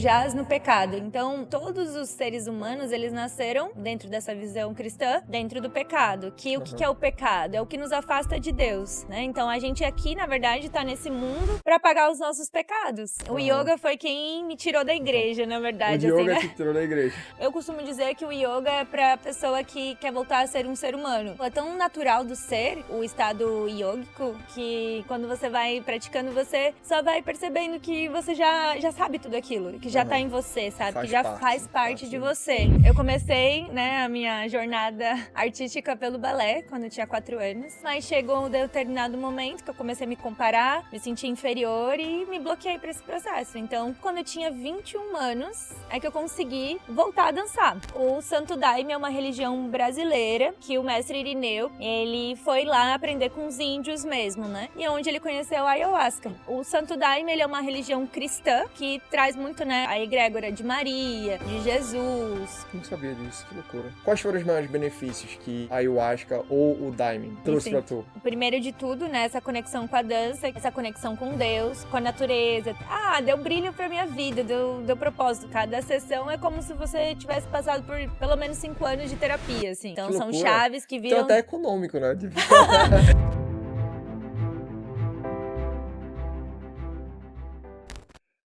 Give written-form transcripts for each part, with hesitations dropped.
jaz no pecado. Então, todos os seres humanos, eles nasceram dentro dessa visão cristã, dentro do pecado. Que o que é o pecado? É o que nos afasta de Deus, né? Então, a gente aqui, na verdade, tá nesse mundo pra pagar os nossos pecados. O yoga foi quem me tirou da igreja, na verdade, O assim, yoga né? te tirou da igreja. Eu costumo dizer que o yoga é pra pessoa que quer voltar a ser um ser humano. É tão natural do ser, o estado yógico, que quando você vai praticando, você só vai percebendo que você já sabe tudo aquilo, que já tá em você, sabe? Faz que já parte, faz parte faz de sim. você. Eu comecei, né, a minha jornada artística pelo balé, quando eu tinha 4 anos. Mas chegou um determinado momento que eu comecei a me comparar, me sentir inferior e me bloqueei pra esse processo. Então, quando eu tinha 21 anos, é que eu consegui voltar a dançar. O Santo Daime é uma religião brasileira que o mestre Irineu, ele foi lá aprender com os índios mesmo, né? E é onde ele conheceu a ayahuasca. O Santo Daime, ele é uma religião cristã que traz muito, né, a egrégora de Maria, de Jesus. Não sabia disso, que loucura. Quais foram os maiores benefícios que a ayahuasca ou o daiming trouxe pra tu? O primeiro de tudo, né, essa conexão com a dança, essa conexão com Deus, com a natureza. Deu brilho pra minha vida, deu propósito. Cada sessão é como se você tivesse passado por pelo menos 5 anos de terapia, assim. Então Que são loucura. chaves que Então viram... até econômico, né? Tipo,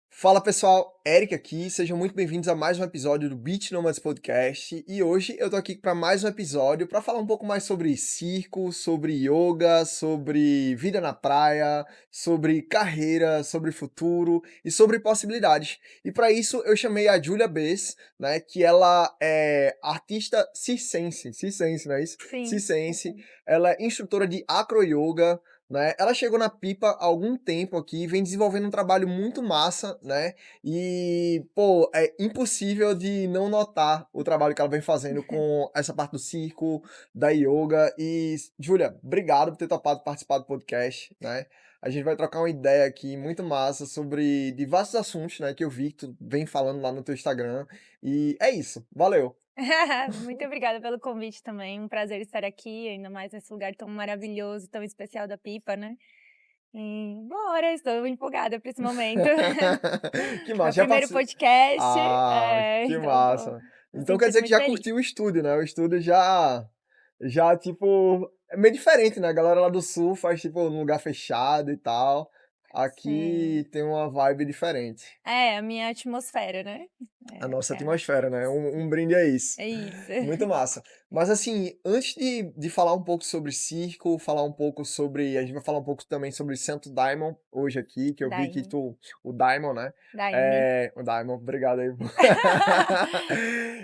Fala pessoal, Eric aqui, sejam muito bem-vindos a mais um episódio do Beat Nomads Podcast e hoje eu tô aqui para mais um episódio para falar um pouco mais sobre circo, sobre yoga, sobre vida na praia, sobre carreira, sobre futuro e sobre possibilidades. E para isso eu chamei a Julia Bess, né, que ela é artista circense, não é isso? Sim. Circense, ela é instrutora de acro yoga, né? Ela chegou na Pipa há algum tempo aqui, vem desenvolvendo um trabalho muito massa, né? E, pô, é impossível de não notar o trabalho que ela vem fazendo com essa parte do circo, da yoga. E, Júlia, obrigado por ter topado participar do podcast, né? A gente vai trocar uma ideia aqui muito massa sobre diversos assuntos, né? Que eu vi que tu vem falando lá no teu Instagram. E é isso. Valeu! Muito obrigada pelo convite também. Um prazer estar aqui, ainda mais nesse lugar tão maravilhoso, tão especial da Pipa, né? E bora, estou empolgada para esse momento. Que Meu massa, já primeiro participou. podcast, Que então tô massa. me Então quer sentindo dizer que muito já feliz. curtiu o estúdio, né? O estúdio já tipo, é meio diferente, né? A galera lá do sul faz tipo num lugar fechado e tal. Sim. Aqui tem uma vibe diferente. É, a minha atmosfera, né? A nossa É, atmosfera, né? Um brinde a isso. é isso. Muito massa. Mas assim, antes de falar um pouco sobre circo, falar um pouco sobre. A gente vai falar um pouco também sobre Santo Daimon hoje aqui, que eu vi que Daime. tu. O Daimon, né? Daime. O Daimon, obrigado aí.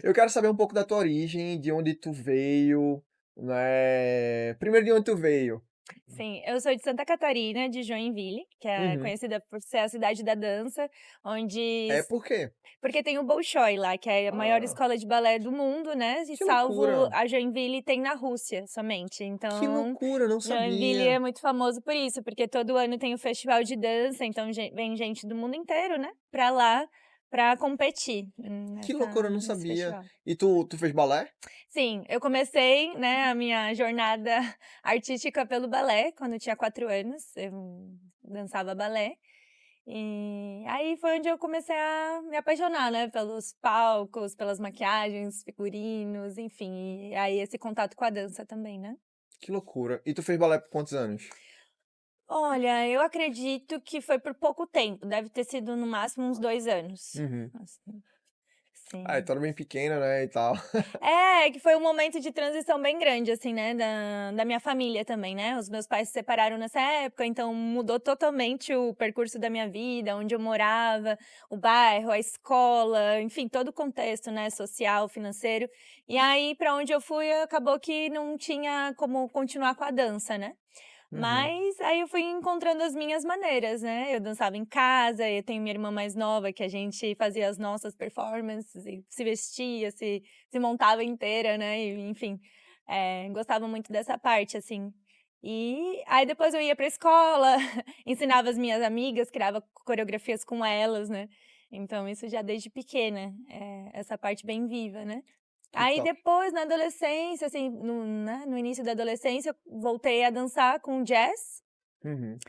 Eu quero saber um pouco da tua origem, de onde tu veio, né? Primeiro de onde tu veio. Sim, eu sou de Santa Catarina, de Joinville, que é Uhum. conhecida por ser a cidade da dança, onde... É por quê? Porque tem o Bolshoi lá, que é a maior Ah, escola de balé do mundo, né? E que salvo loucura! a Joinville tem na Rússia somente. Que Então, loucura, eu não Joinville é sabia. muito famoso por isso, porque todo ano tem o festival de dança, então vem gente do mundo inteiro, né? Pra lá, pra competir Que loucura, eu não nesse sabia. festival. E tu fez balé? Sim, eu comecei, né, a minha jornada artística pelo balé, quando eu tinha 4 anos, eu dançava balé. E aí foi onde eu comecei a me apaixonar, né, pelos palcos, pelas maquiagens, figurinos, enfim. E aí esse contato com a dança também, né. Que loucura. E tu fez balé por quantos anos? Olha, eu acredito que foi por pouco tempo, deve ter sido no máximo uns 2 anos. Uhum. Assim, Ah, sim. tu era bem pequena, né, e tal. Que foi um momento de transição bem grande, assim, né, da minha família também, né. Os meus pais se separaram nessa época, então mudou totalmente o percurso da minha vida, onde eu morava, o bairro, a escola, enfim, todo o contexto, né, social, financeiro. E aí, pra onde eu fui, acabou que não tinha como continuar com a dança, né. Uhum. Mas aí eu fui encontrando as minhas maneiras, né, eu dançava em casa, eu tenho minha irmã mais nova que a gente fazia as nossas performances e se vestia, se montava inteira, né, e enfim, gostava muito dessa parte, assim. E aí depois eu ia pra escola, ensinava as minhas amigas, criava coreografias com elas, né, então isso já desde pequena, essa parte bem viva, né. Que Aí top. depois, na adolescência, assim, no início da adolescência, eu voltei a dançar com jazz, Uhum.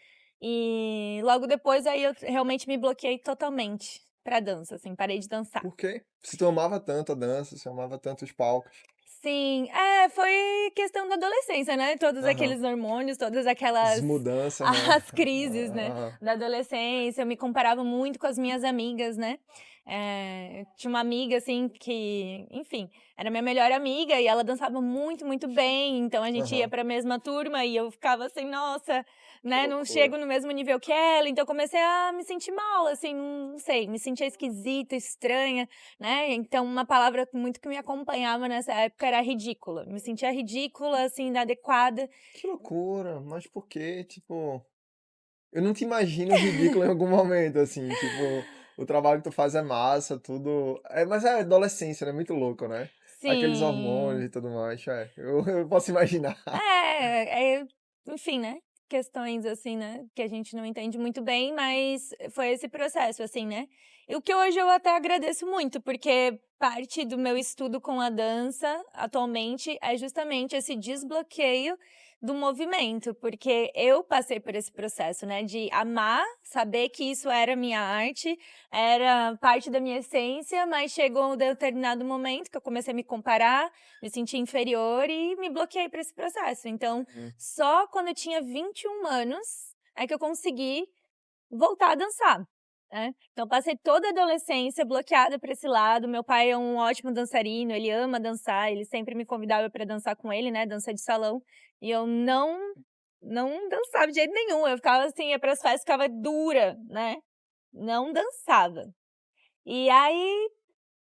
e logo depois aí eu realmente me bloqueei totalmente. pra dança, assim, parei de dançar. Por quê? Se tu amava tanto a dança, se amava tanto os palcos. Sim, foi questão da adolescência, né, todos Aham. aqueles hormônios, todas As aquelas mudanças, né. as crises, né, Aham. da adolescência, eu me comparava muito com as minhas amigas, né. Tinha uma amiga, assim, que, enfim, era minha melhor amiga e ela dançava muito, muito bem, então a gente ia Aham. pra mesma turma e eu ficava assim: "Nossa, Que né, não loucura. chego no mesmo nível que ela", então eu comecei a me sentir mal, assim, não sei, me sentia esquisita, estranha, né, então uma palavra muito que me acompanhava nessa época era ridícula, me sentia ridícula, assim, inadequada. Que loucura, mas por quê? Tipo, eu não te imagino ridículo em algum momento, assim, tipo, o trabalho que tu faz é massa, tudo mas é adolescência, né, muito louco, né. Aqueles hormônios Sim. e tudo mais, eu posso imaginar. Enfim, né, questões assim, né, que a gente não entende muito bem, mas foi esse processo, assim, né. E o que hoje eu até agradeço muito, porque parte do meu estudo com a dança, atualmente, é justamente esse desbloqueio do movimento, porque eu passei por esse processo, né, de amar, saber que isso era minha arte, era parte da minha essência, mas chegou um determinado momento que eu comecei a me comparar, me senti inferior e me bloqueei para esse processo. Então, Uhum. só quando eu tinha 21 anos é que eu consegui voltar a dançar, né. Então passei toda a adolescência bloqueada para esse lado, meu pai é um ótimo dançarino, ele ama dançar, ele sempre me convidava para dançar com ele, né, dança de salão, e eu não dançava de jeito nenhum, eu ficava assim, ia para as festas, ficava dura, né, não dançava. E aí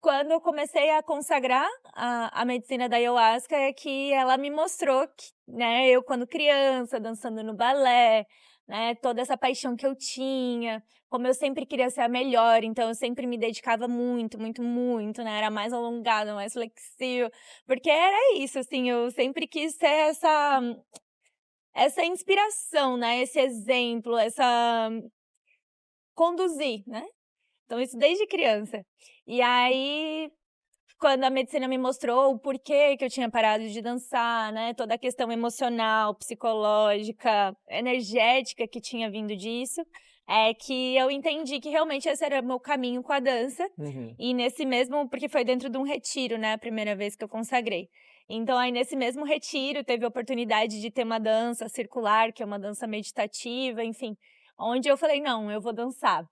quando eu comecei a consagrar a medicina da ayahuasca, é que ela me mostrou que, né, eu quando criança, dançando no balé, né, toda essa paixão que eu tinha, como eu sempre queria ser a melhor, então eu sempre me dedicava muito, muito, muito, né, era mais alongada, mais flexível, porque era isso, assim, eu sempre quis ser essa inspiração, né, esse exemplo, essa conduzir, né. Então isso desde criança. E aí quando a medicina me mostrou o porquê que eu tinha parado de dançar, né, toda a questão emocional, psicológica, energética que tinha vindo disso, é que eu entendi que realmente esse era o meu caminho com a dança, Uhum. e nesse mesmo porque foi dentro de um retiro, né, a primeira vez que eu consagrei. Então aí nesse mesmo retiro teve a oportunidade de ter uma dança circular, que é uma dança meditativa, enfim, onde eu falei: "Não, eu vou dançar".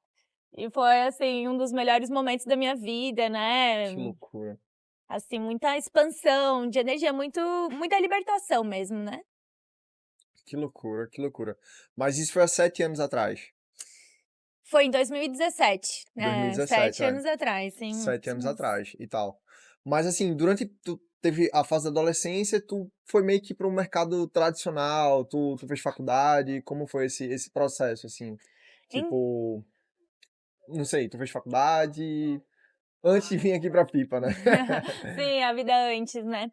E foi, assim, um dos melhores momentos da minha vida, né, Que loucura, assim, muita expansão de energia, muita libertação mesmo, né. que loucura, que loucura. Mas isso foi há 7 anos atrás? Foi em 2017, 2017, 7 é. anos atrás, sim. 7 anos atrás e tal. Mas assim, durante tu teve a fase da adolescência, tu foi meio que para o mercado tradicional, tu fez faculdade, como foi esse processo, assim? En Tipo, não sei, tu fez faculdade antes de vir aqui pra Pipa, né? Sim, a vida antes, né.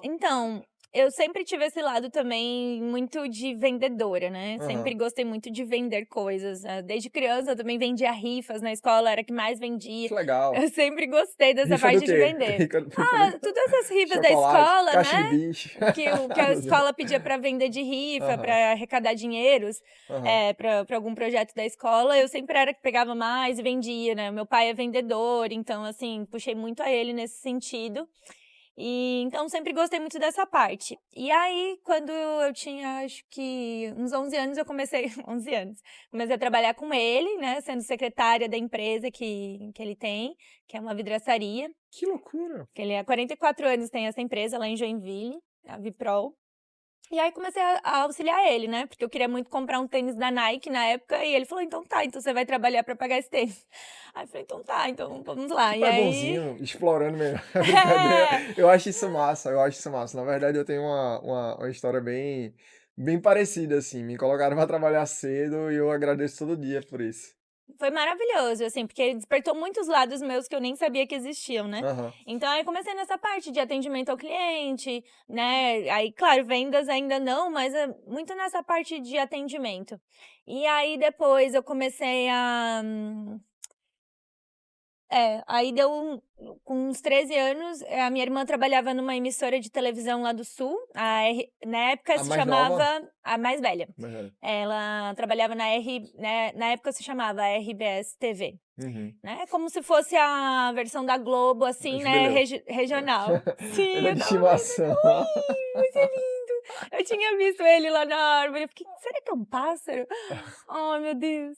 Então, eu sempre tive esse lado também muito de vendedora, né, sempre Aham. gostei muito de vender coisas, desde criança eu também vendia rifas na escola, era a que mais vendia. Que legal. Eu sempre gostei dessa Rifa do parte de quê? vender. Rifa do Todas essas rifas da chocolate, escola, caixa né, de bicho. que a escola pedia para vender de rifa, Aham, para arrecadar dinheiros, aham. pra algum projeto da escola, eu sempre era a que pegava mais e vendia, né. Meu pai é vendedor, então, assim, puxei muito a ele nesse sentido. E então sempre gostei muito dessa parte. E aí, quando eu tinha acho que uns 11 anos, eu comecei 11 anos, comecei a trabalhar com ele, né, sendo secretária da empresa que ele tem, que é uma vidraçaria, Que loucura. que ele há 44 anos tem essa empresa lá em Joinville, a Viprol. E aí comecei a auxiliar ele, né, porque eu queria muito comprar um tênis da Nike na época, e ele falou: "Então tá, então você vai trabalhar pra pagar esse tênis". Aí eu falei: "Então tá, então vamos lá". Que E pai aí bonzinho, explorando mesmo a brincadeira. Eu acho isso massa, eu acho isso massa. Na verdade, eu tenho uma história bem parecida, assim. Me colocaram pra trabalhar cedo e eu agradeço todo dia por isso. foi maravilhoso, assim, porque despertou muitos lados meus que eu nem sabia que existiam, né. Aham. Então aí comecei nessa parte de atendimento ao cliente, né, aí claro, vendas ainda não, mas é muito nessa parte de atendimento. E aí depois eu comecei Aí com uns 13 anos, a minha irmã trabalhava numa emissora de televisão lá do Sul, na época A se mais nova? chamava a mais velha. Mais velha. Ela trabalhava né, na época se chamava RBS TV, Uhum. né, como se fosse a versão da Globo, assim, né, Jubileu. regional. Sim, Ele é eu de tava vendo, estimação. vai ser lindo. Eu tinha visto ele lá na árvore, eu fiquei: "Será que é um pássaro?" Ai, meu Deus.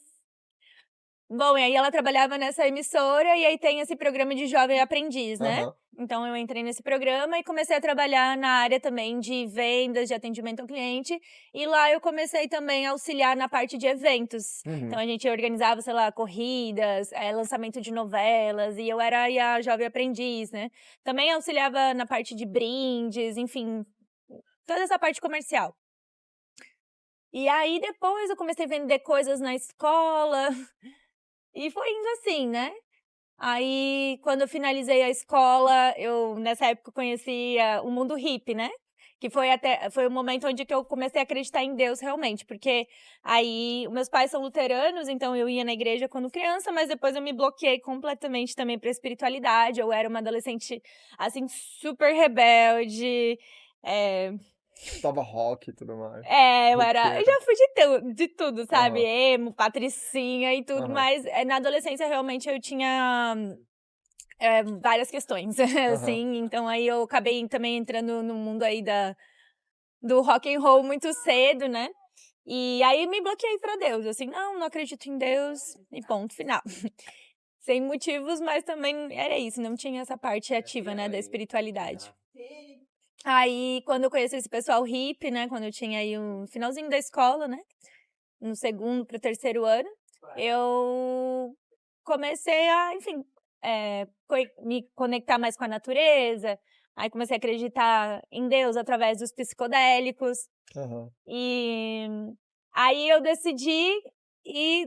Bom, e aí ela trabalhava nessa emissora, e aí tem esse programa de jovem aprendiz, né. Aham. Então eu entrei nesse programa e comecei a trabalhar na área também de vendas, de atendimento ao cliente, e lá eu comecei também a auxiliar na parte de eventos. Então Uhum. a gente organizava, sei lá, corridas, lançamento de novelas, e eu era aí a jovem aprendiz, né. Também auxiliava na parte de brindes, enfim, toda essa parte comercial. E aí depois eu comecei a vender coisas na escola, e foi indo assim, né. Aí, quando eu finalizei a escola, eu nessa época eu conhecia o mundo hippie, né, que foi o momento onde que eu comecei a acreditar em Deus realmente, porque aí meus pais são luteranos, então eu ia na igreja quando criança, mas depois eu me bloqueei completamente também pra espiritualidade, eu era uma adolescente, assim, super rebelde, eh Escutava rock e tudo mais. eu Roqueira. já fui de tudo, sabe, Aham. emo, patricinha e tudo, Aham. mas, na adolescência realmente eu tinha várias questões, Aham. assim, então aí eu acabei também entrando no mundo aí do rock and roll muito cedo, né, e aí me bloqueei pra Deus, assim: "Não, não acredito em Deus", e ponto final. Sem motivos, mas também era isso, não tinha essa parte ativa, né, da espiritualidade. Aí quando eu conheci esse pessoal hippie, né, quando eu tinha aí um finalzinho da escola, né, no segundo para o terceiro ano, eu comecei a, enfim, me conectar mais com a natureza, aí comecei a acreditar em Deus através dos psicodélicos, Aham. e aí eu decidi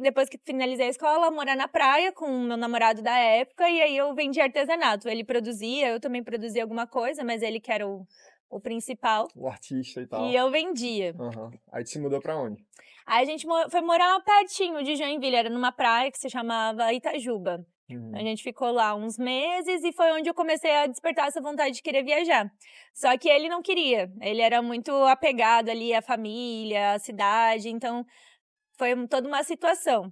depois que finalizei a escola, morar na praia com o meu namorado da época, e aí eu vendi artesanato. Ele produzia, eu também produzia alguma coisa, mas ele que era o principal, O artista e e tal. eu vendia. Aham. Aí tu se mudou pra onde? Aí a gente foi morar pertinho de Joinville, era numa praia que se chamava Itajuba. A Uhum. gente ficou lá uns meses e foi onde eu comecei a despertar essa vontade de querer viajar. Só que ele não queria, ele era muito apegado ali à família, à cidade, então foi toda uma situação.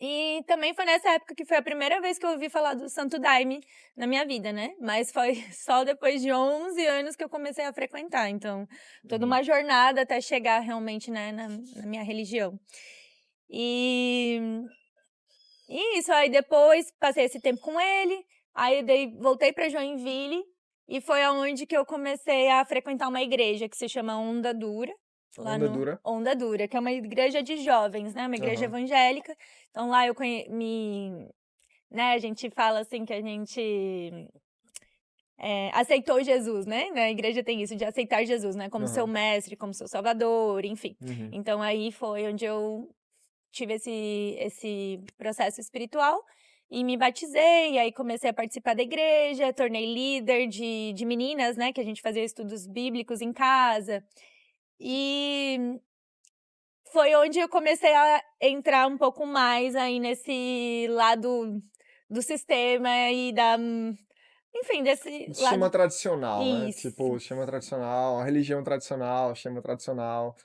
E também foi nessa época que foi a primeira vez que eu ouvi falar do Santo Daime na minha vida, né, mas foi só depois de 11 anos que eu comecei a frequentar, então toda Uhum. uma jornada até chegar realmente, né, na minha religião. E isso, aí depois passei esse tempo com ele, aí voltei para Joinville, e foi aonde que eu comecei a frequentar uma igreja que se chama Onda Dura, lá Onda no dura. Onda Dura, que é uma igreja de jovens, né, uma igreja Aham. evangélica. Então lá eu né, a gente fala assim que a gente, aceitou Jesus, né, na igreja tem isso de aceitar Jesus, né, como seu Aham. mestre, como seu salvador, enfim. Uhum. Então aí foi onde eu tive esse processo espiritual e me batizei, e aí comecei a participar da igreja, tornei líder de meninas, né, que a gente fazia estudos bíblicos em casa. E foi onde eu comecei a entrar um pouco mais aí nesse lado do sistema e enfim, desse Do lado. sistema tradicional, né, Isso, tipo, o sistema tradicional, a religião tradicional, o sistema tradicional.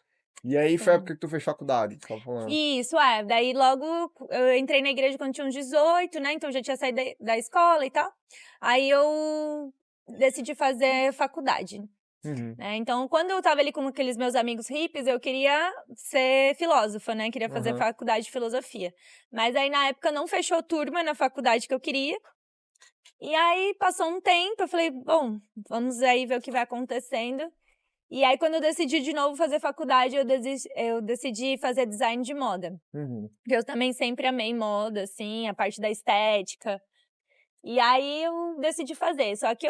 E aí foi a sim. época que tu fez faculdade, tu estava falando. Isso, daí logo eu entrei na igreja quando tinha uns 18, né, então já tinha saído da escola e tal. Aí eu decidi fazer faculdade, Uhum. né, então quando eu estava ali com aqueles meus amigos hippies, eu queria ser filósofa, né, queria fazer Aham. faculdade de filosofia. Mas aí na época não fechou turma na faculdade que eu queria, e aí passou um tempo, eu falei: "Bom, vamos aí ver o que vai acontecendo". E aí quando eu decidi de novo fazer faculdade, eu decidi fazer design de moda, Uhum. porque eu também sempre amei moda, assim, a parte da estética. E aí eu decidi fazer, só que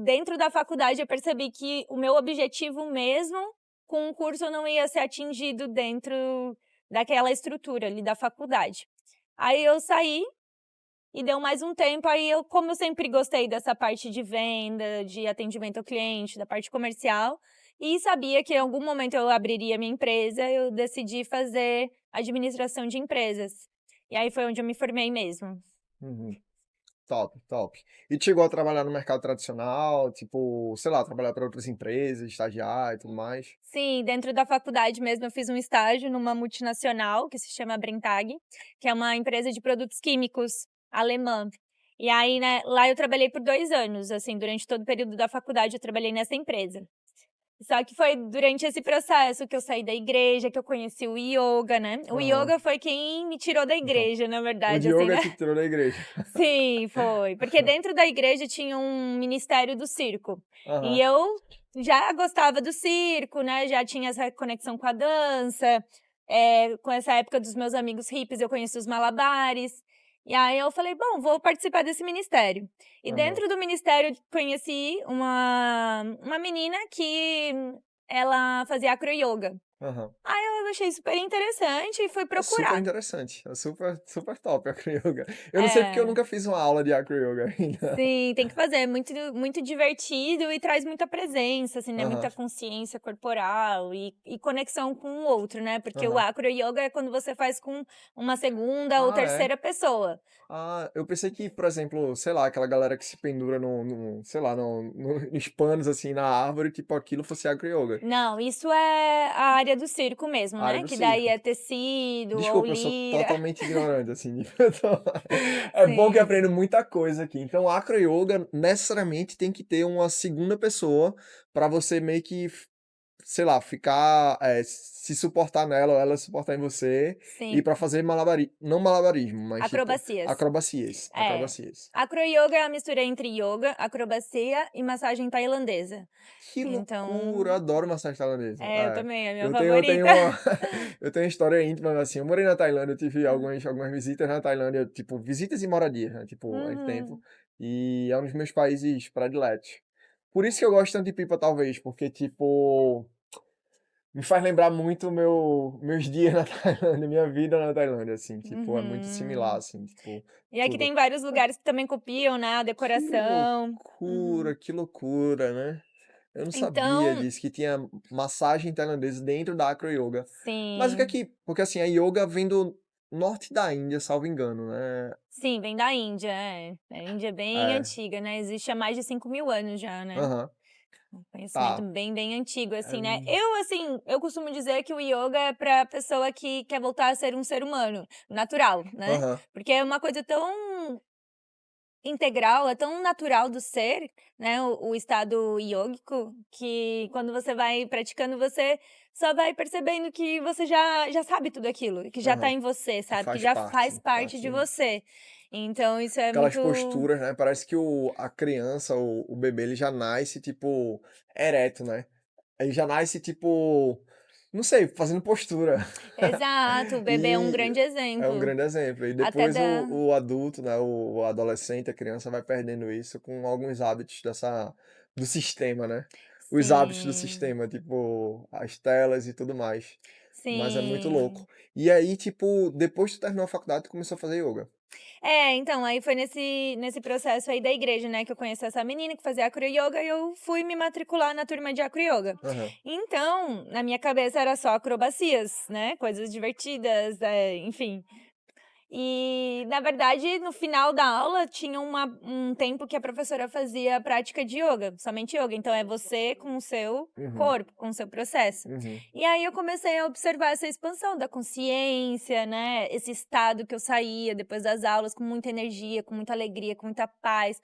dentro da faculdade eu percebi que o meu objetivo mesmo com o curso não ia ser atingido dentro daquela estrutura ali da faculdade. Aí eu saí e deu mais um tempo, aí como eu sempre gostei dessa parte de venda, de atendimento ao cliente, da parte comercial, e sabia que em algum momento eu abriria minha empresa, eu decidi fazer administração de empresas. E aí foi onde eu me formei mesmo. Uhum. Top, top. E tu chegou a trabalhar no mercado tradicional, tipo, sei lá, trabalhar para outras empresas, estagiar e tudo mais? Sim, dentro da faculdade mesmo eu fiz um estágio numa multinacional que se chama Brenntag, que é uma empresa de produtos químicos alemã. E aí, né, lá eu trabalhei por 2 anos, assim, durante todo o período da faculdade eu trabalhei nessa empresa. Só que foi durante esse processo que eu saí da igreja, que eu conheci o yoga, né. O Aham. yoga foi quem me tirou da igreja, na O verdade, assim, yoga né. que te tirou da igreja. Sim, foi. Porque dentro da igreja tinha um ministério do circo. E Aham. eu já gostava do circo, né, já tinha essa conexão com a dança, com essa época dos meus amigos hippies eu conheci os malabares. E aí eu falei: "Bom, vou participar desse ministério". E Aham. dentro do ministério eu conheci uma menina que ela fazia acroyoga. Aham. Aí eu achei super interessante e fui É super procurar. interessante, é super super top acro yoga. Eu não sei porque eu É. nunca fiz uma aula de acro yoga ainda. Sim, tem que fazer, é muito muito divertido e traz muita presença, assim, né, Aham, muita consciência corporal e conexão com o outro, né, porque o aham. acro yoga é quando você faz com uma segunda ou Ah, é? terceira pessoa. Ah, eu pensei que, por exemplo, sei lá, aquela galera que se pendura sei lá, nos panos, assim, na árvore, tipo, aquilo fosse acro yoga. Não, isso é a área do circo mesmo, A área né, do que daí circo. é tecido ou Desculpa, eu sou lira. totalmente ignorante, assim. Eu tô é bom que eu Sim. aprendo muita coisa aqui. Então, acro yoga necessariamente tem que ter uma segunda pessoa para você meio que sei lá, ficar, se suportar nela ou ela suportar em você, e Sim, pra fazer não malabarismo, mas tipo, acrobacias. acrobacias, É. acrobacias. Acro yoga é a mistura entre yoga, acrobacia e massagem tailandesa. Que loucura, Então, adoro massagem tailandesa. eu É, também, é a minha eu tenho favorita. uma eu tenho uma história íntima, assim, eu morei na Tailândia, eu tive algumas visitas na Tailândia, tipo, visitas e moradias, né, tipo, há tempo, Uhum. e é um dos meus países prediletos. Por isso que eu gosto tanto de Pipa, talvez, porque, tipo, me faz lembrar muito meus dias na Tailândia, minha vida na Tailândia, assim, tipo, é muito similar, Uhum. assim, tipo, E aqui tudo. tem vários lugares que também copiam, né, a decoração. Uhum. Que loucura, né. Eu não sabia Então disso, que tinha massagem tailandesa dentro da acro yoga. Mas o que é sim, que porque, assim, a yoga vem do norte da Índia, salvo engano, né. sim, vem da Índia, é. A Índia é bem É. antiga, né, existe há mais de 5.000 anos já, né. Aham. Um conhecimento Tá. bem antigo, É assim, né. Eu costumo dizer que o yoga é pra pessoa que quer voltar a ser um ser humano, natural, né. aham, Porque é uma coisa tão integral, é tão natural do ser, né, o estado iógico, que quando você vai praticando, você só vai percebendo que você já sabe tudo aquilo, que já tá aham. em você, Que sabe, que faz já faz parte, parte parte de de mim. você. Então isso é Aquelas muito posturas, né, parece que a criança, o bebê, ele já nasce, tipo, ereto, né. Ele já nasce, tipo, não sei, fazendo postura. exato, o bebê é um E grande é um exemplo, grande exemplo. E até depois da o adulto, né, o adolescente, a criança vai perdendo isso com alguns hábitos do sistema, né. Os hábitos do sim, sistema, tipo, as telas e tudo mais. Mas é muito sim. louco. E aí, tipo, depois que tu terminou a faculdade, tu começou a fazer yoga? Então, aí foi nesse processo aí da igreja, né, que eu conheci essa menina que fazia acro yoga e eu fui me matricular na turma de acro yoga. Aham, Então, na minha cabeça era só acrobacias, né, coisas divertidas, enfim. E, na verdade, no final da aula tinha um tempo que a professora fazia a prática de yoga, somente yoga. Então é você com o seu uhum, corpo, com o seu processo. uhum, E aí eu comecei a observar essa expansão da consciência, né? Esse estado que eu saía depois das aulas com muita energia, com muita alegria, com muita paz.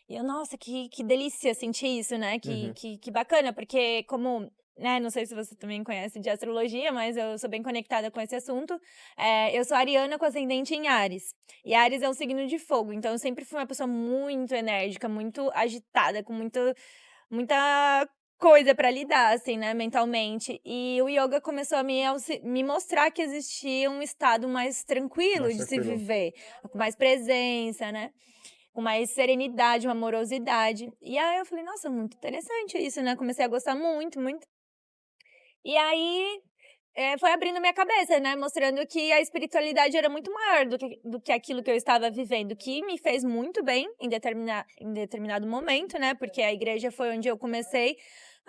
E eu, nossa, que delícia sentir isso, né? Que, uhum. que, que bacana, porque como, né, não sei se você também conhece de astrologia, mas eu sou bem conectada com esse assunto. Eu sou ariana com ascendente em Áries. E Áries é um signo de fogo, então eu sempre fui uma pessoa muito enérgica, muito agitada, com muita coisa pra lidar, assim, né, mentalmente. E o yoga começou a me mostrar que existia um estado mais tranquilo Mais de se tranquilo. viver, com mais presença, né, com mais serenidade, uma amorosidade. E aí eu falei: "Nossa, muito interessante isso", né, comecei a gostar muito, muito. E aí, foi abrindo minha cabeça, né, mostrando que a espiritualidade era muito maior do que aquilo que eu estava vivendo, que me fez muito bem em determinado momento, né, porque a igreja foi onde eu comecei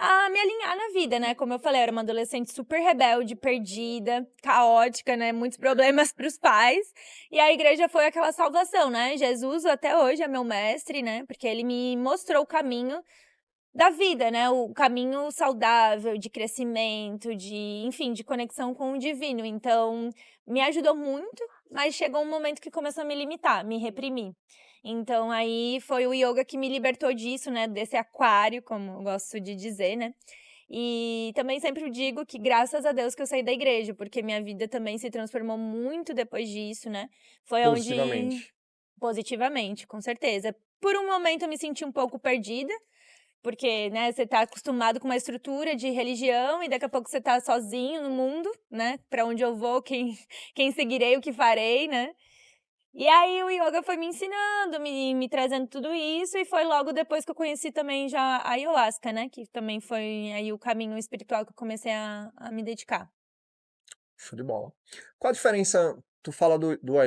a me alinhar na vida, né? Como eu falei, eu era uma adolescente super rebelde, perdida, caótica, né? Muitos problemas para os pais. E a igreja foi aquela salvação, né? Jesus até hoje é meu mestre, né? Porque ele me mostrou o caminho da vida, né? O caminho saudável de crescimento, enfim, de conexão com o divino. Então, me ajudou muito, mas chegou um momento que começou a me limitar, me reprimir. Então, aí foi o yoga que me libertou disso, né? Desse aquário, como eu gosto de dizer, né? E também sempre digo que graças a Deus que eu saí da igreja, porque minha vida também se transformou muito depois disso, né? Foi onde Positivamente. positivamente, com certeza. Por um momento eu me senti um pouco perdida, porque, né, você tá acostumado com uma estrutura de religião e daqui a pouco você tá sozinho no mundo, né? Pra onde eu vou, quem seguirei, o que farei, né? E aí o yoga foi me ensinando, me trazendo tudo isso, e foi logo depois que eu conheci também já a ayahuasca, né? Que também foi aí o caminho espiritual que eu comecei a me dedicar. Show de bola. Qual a diferença, tu fala do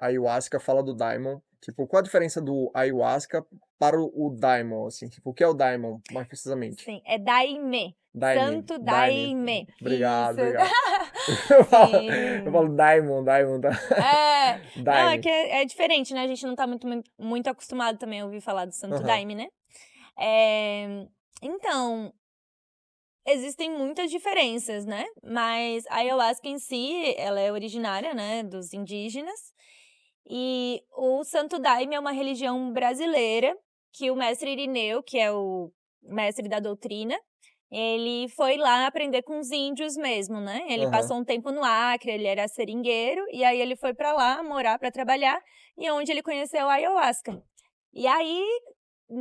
ayahuasca, fala do daimon, tipo, qual a diferença do ayahuasca para o daimon, assim, tipo, o que é o daimon, mais precisamente? Sim, é Daime. Daime, Santo daime. Daime. Obrigado, Isso. obrigado. Eu falo Sim. daimon, tá? É, não, é Daime. que é diferente, né? A gente não tá muito acostumado também a ouvir falar do Santo Aham. Daime, né? Então, existem muitas diferenças, né? Mas a ayahuasca em si, ela é originária, né, dos indígenas. E o Santo Daime é uma religião brasileira que o mestre Irineu, que é o mestre da doutrina, ele foi lá aprender com os índios mesmo, né? Ele Aham. passou um tempo no Acre, ele era seringueiro, e aí ele foi pra lá morar pra trabalhar, e é onde ele conheceu a ayahuasca. E aí,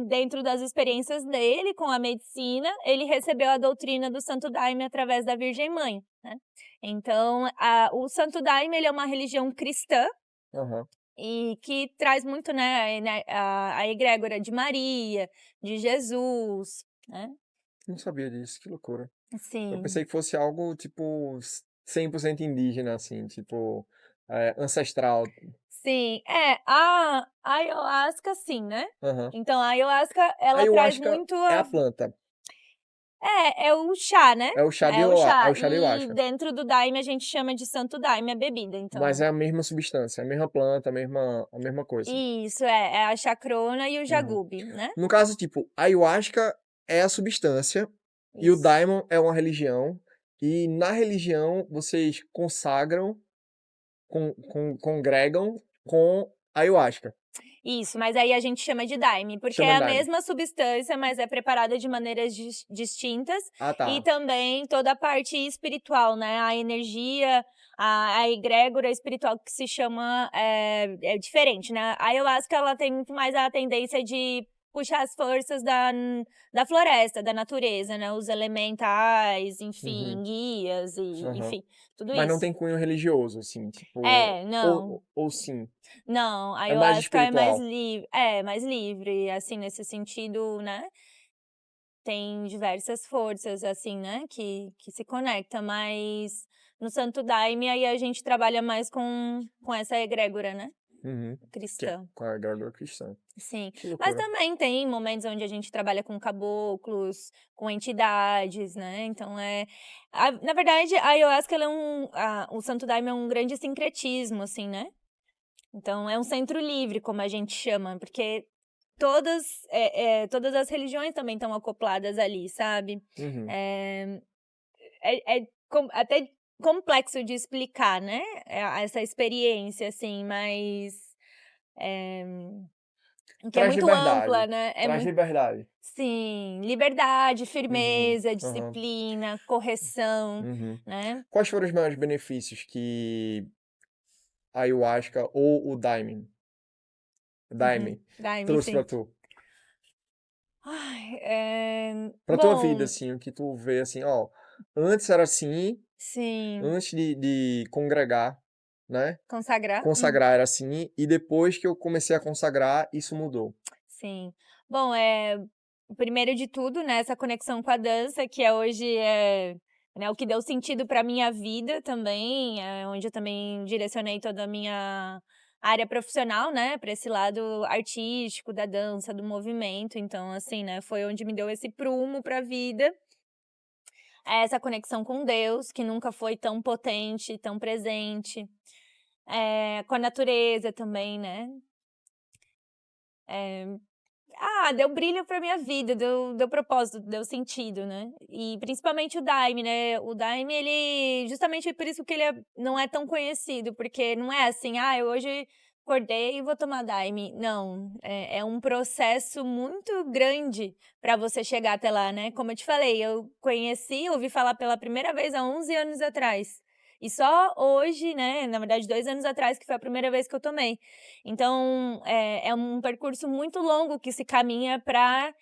dentro das experiências dele com a medicina, ele recebeu a doutrina do Santo Daime através da Virgem Mãe, né? Então, o Santo Daime, ele é uma religião cristã, Aham. e que traz muito, né, a egrégora de Maria, de Jesus, né? Não sabia disso, que loucura. Eu Sim. pensei que fosse algo, tipo, 100% indígena, assim, tipo, ancestral. Sim, a ayahuasca sim, né. Aham. Então a ayahuasca ela traz Ayahuasca muito é a planta, é o chá, né, é o chá de é o é chá. o chá de E ayahuasca. dentro do daime a gente chama de santo daime a bebida, Mas então. é a mesma substância, a mesma planta, a mesma coisa. Isso, é a chacrona e o Uhum. jagube, né. No caso, tipo, a ayahuasca é a substância e o Isso. daimon é uma religião, e na religião vocês consagram, congregam com ayahuasca. Isso, mas aí a gente chama de daime, porque Chama é a daimon. mesma substância, mas é preparada de maneiras distintas, Ah, e tá. também toda a parte espiritual, né, a energia, a egrégora espiritual que se chama, é diferente, né. A ayahuasca ela tem muito mais a tendência de puxar as forças da floresta, da natureza, né, os elementais, enfim, Uhum. guias e Aham. enfim, tudo Mas não isso. tem cunho religioso, assim, tipo, É, ou não. ou sim? Não, a É mais ayahuasca espiritual? mais livre, assim, nesse sentido, né, tem diversas forças, assim, né, que se conecta, mas no Santo Daime, aí a gente trabalha mais com essa egrégora, né, Uhum. Que é cristã. com a agricultura cristã. Sim, Que mas loucura. também tem momentos onde a gente trabalha com caboclos, com entidades, né, então na verdade, a ayahuasca ela é o Santo Daime é um grande sincretismo, assim, né. Então é um centro livre, como a gente chama, porque todas as religiões também estão acopladas ali, sabe. Uhum. Eh, até complexo de explicar, né, essa experiência, assim, mas, eh, que é Traz muito ampla, liberdade, né, é traz muito liberdade. sim, liberdade, Uhum. firmeza, Aham. disciplina, correção, Uhum. né. Quais foram os maiores benefícios que a ayahuasca ou o Uhum. daime Daime, trouxe sim. pra tu? Ai, Pra tua vida, bom, assim, o que tu vê, assim: "Ó, antes era assim, sim, antes de congregar, né, consagrar. consagrar era assim, e depois que eu comecei a consagrar, isso mudou". Sim. Bom, primeiro de tudo, né, essa conexão com a dança, que hoje né, o que deu sentido para minha vida também, onde eu também direcionei toda a minha área profissional, né, para esse lado artístico da dança, do movimento. Então, assim, né, foi onde me deu esse prumo para a vida. é essa conexão com Deus, que nunca foi tão potente, tão presente. Com a natureza também, né. Eh, deu brilho pra minha vida, deu propósito, deu sentido, né. E principalmente o Daime, né, o Daime ele justamente por isso que ele não é tão conhecido, porque não é assim: "Ah, eu hoje acordei e vou tomar Daime", não, é um processo muito grande pra você chegar até lá, né. Como eu te falei, eu ouvi falar pela primeira vez há 11 anos atrás, e só hoje, né, na verdade 2 anos atrás que foi a primeira vez que eu tomei. Então, é um percurso muito longo que se caminha para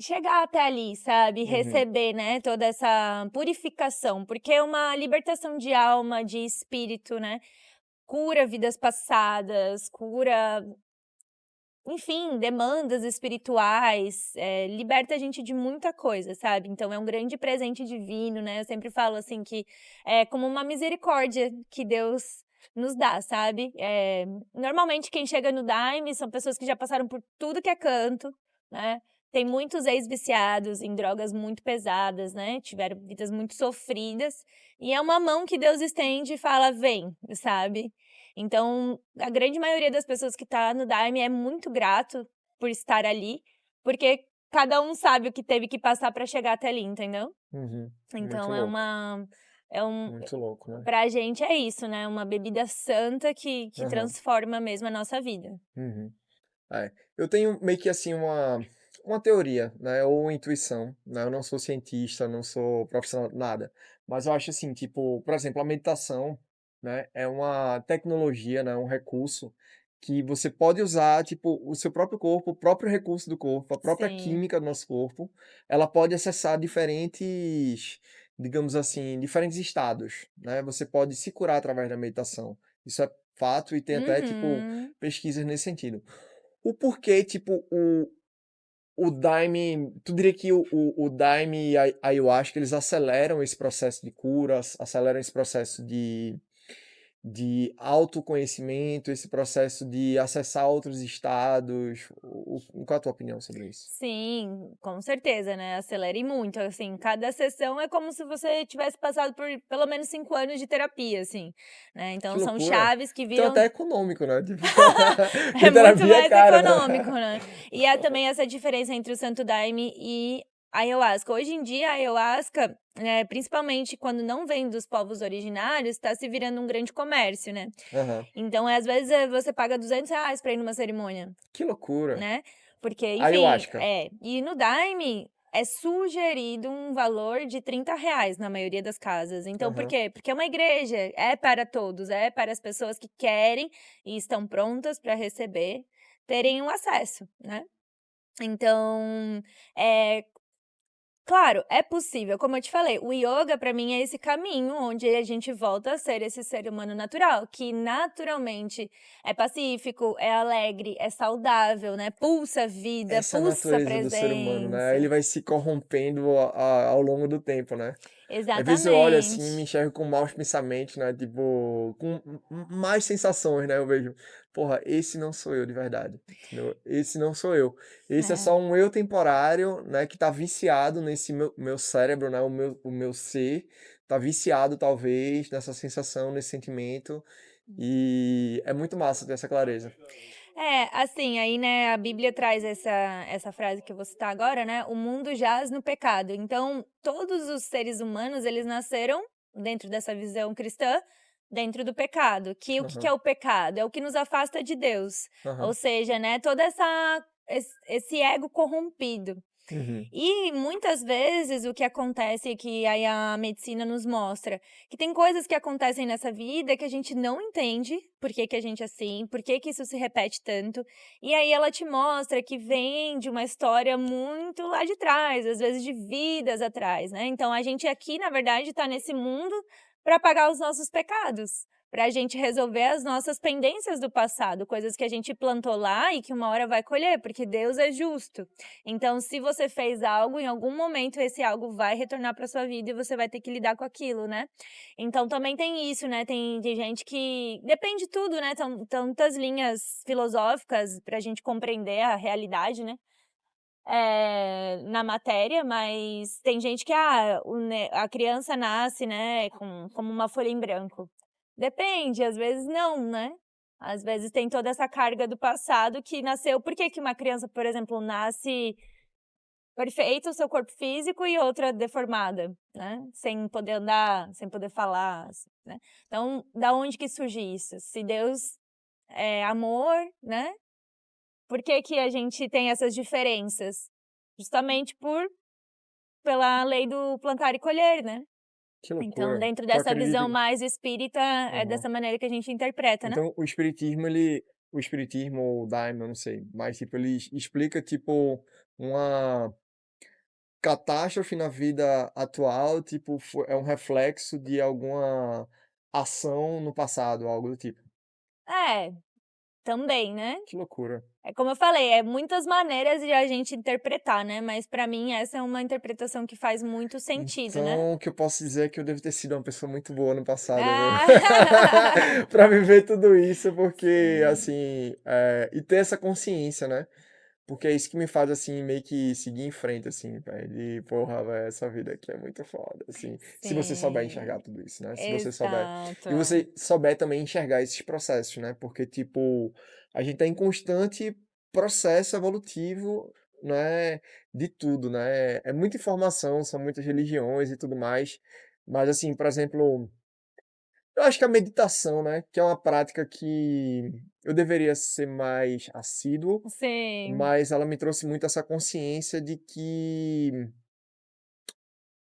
chegar até ali, sabe, Uhum. receber, né, toda essa purificação, porque é uma libertação de alma, de espírito, né, cura vidas passadas, cura, enfim, demandas espirituais, liberta a gente de muita coisa, sabe. Então é um grande presente divino, né, eu sempre falo, assim, que é como uma misericórdia que Deus nos dá, sabe. Normalmente quem chega no Daime são pessoas que já passaram por tudo que é canto, né, tem muitos ex-viciados em drogas muito pesadas, né, tiveram vidas muito sofridas, e é uma mão que Deus estende e fala: "Vem", sabe. Então, a grande maioria das pessoas que tá no Daime é muito grato por estar ali, porque cada um sabe o que teve que passar pra chegar até ali, entendeu? Uhum. Muito Então louco, é um muito louco, né? pra gente é isso, né, uma bebida santa que Aham. transforma mesmo a nossa vida. Uhum. É. Eu tenho meio que assim uma teoria, né, ou intuição, né? Eu não sou cientista, não sou profissional, nada. Mas eu acho assim, tipo, por exemplo, a meditação, né, é uma tecnologia, né, um recurso que você pode usar, tipo, o seu próprio corpo, o próprio recurso do corpo, a própria Sim. química do nosso corpo, ela pode acessar diferentes, digamos assim, diferentes estados, né? Você pode se curar através da meditação. Isso é fato e tem até, tipo, Uhum. pesquisas nesse sentido. O porquê, tipo, o Daime tu diria que o Daime e a Ayahuasca, eles aceleram esse processo de cura, aceleram esse processo de autoconhecimento, esse processo de acessar outros estados? Qual é a tua opinião sobre isso? Sim, com certeza, né, acelere muito, assim, cada sessão é como se você tivesse passado por pelo menos 5 anos de terapia, assim, né, Que então são loucura. chaves que Então viram. até econômico, né, tipo, É porque muito terapia é mais cara, né. econômico, né. E há também essa diferença entre o Santo Daime e a Ayahuasca. Hoje em dia, a Ayahuasca, principalmente quando não vem dos povos originários, está se virando um grande comércio, né. Aham. Então, às vezes, você paga R$ 200 pra ir numa cerimônia, Que loucura. né, porque, enfim, Ayahuasca. e no Daime é sugerido um valor de R$ 30 na maioria das casas. Então, por Aham. quê? Porque é uma igreja, é para todos, é para as pessoas que querem e estão prontas para receber, terem um acesso, né. Então, eh claro, é possível, como eu te falei, o ioga para mim é esse caminho onde a gente volta a ser esse ser humano natural, que naturalmente é pacífico, é alegre, é saudável, né, pulsa vida, Essa é a pulsa natureza do ser humano, né, ele presença. vai se corrompendo ao longo do tempo, né. Às vezes eu olho assim e me Exatamente. enxergo com maus pensamentos, né, tipo, com mais sensações, né, eu vejo: "Porra, esse não sou eu de verdade", entendeu? Esse não sou eu. Esse é É, só um eu temporário, né, que tá viciado nesse meu cérebro, né, o meu ser tá viciado talvez nessa sensação, nesse sentimento, e é muito massa ter essa clareza. assim, aí, né, a Bíblia traz essa frase que eu vou citar agora, né, "O mundo jaz no pecado", então todos os seres humanos, eles nasceram dentro dessa visão cristã, dentro do pecado, que o que que Aham, é o pecado? É o que nos afasta de Deus, ou aham. seja, né, toda esse ego corrompido. Uhum. E muitas vezes o que acontece, que aí a medicina nos mostra, que tem coisas que acontecem nessa vida que a gente não entende por que que a gente é assim, por que que isso se repete tanto, e aí ela te mostra que vem de uma história muito lá de trás, às vezes de vidas atrás, né. Então a gente aqui, na verdade, tá nesse mundo para pagar os nossos pecados, para a gente resolver as nossas pendências do passado, coisas que a gente plantou lá e que uma hora vai colher, porque Deus é justo. Então, se você fez algo, em algum momento esse algo vai retornar para sua vida e você vai ter que lidar com aquilo, né. Então também tem isso, né, tem gente que depende de tudo, né, tantas linhas filosóficas pra gente compreender a realidade, né. na matéria, mas tem gente que, a criança nasce, né, como uma folha em branco. Depende, às vezes não, né? Às vezes tem toda essa carga do passado que nasceu. Por que que uma criança, por exemplo, nasce perfeito o seu corpo físico e outra deformada, né? Sem poder andar, sem poder falar, né? Então, da onde que surge isso? Se Deus é amor, né? Por que que a gente tem essas diferenças? Justamente pela lei do plantar e colher, né? Que Então, loucura. dentro Tu dessa acredita visão que... mais espírita, é Aham. dessa maneira que a gente interpreta, né? Então, o espiritismo ou o Daime, eu não sei, mas, tipo, ele explica, tipo, uma catástrofe na vida atual, tipo, é um reflexo de alguma ação no passado, algo do tipo. É, também, né? Que loucura. É como eu falei, é muitas maneiras de a gente interpretar, né? Mas pra mim essa é uma interpretação que faz muito sentido, né? Então, o que eu posso dizer é que eu devo ter sido uma pessoa muito boa no passado, viu? Ah! Pra viver tudo isso, porque, Sim, assim, e ter essa consciência, né? Porque é isso que me faz, assim, meio que seguir em frente, assim, velho. De, porra, velho, essa vida aqui é muito foda, assim. Se você souber enxergar sim, tudo isso, né? Se você souber. E exato. você souber também enxergar esses processos, né? Porque, tipo, a gente tá em constante processo evolutivo, né? De tudo, né? É muita informação, são muitas religiões e tudo mais. Mas, assim, por exemplo. Eu acho que a meditação, né, que é uma prática que eu deveria ser mais assíduo, Sim. mas ela me trouxe muito essa consciência de que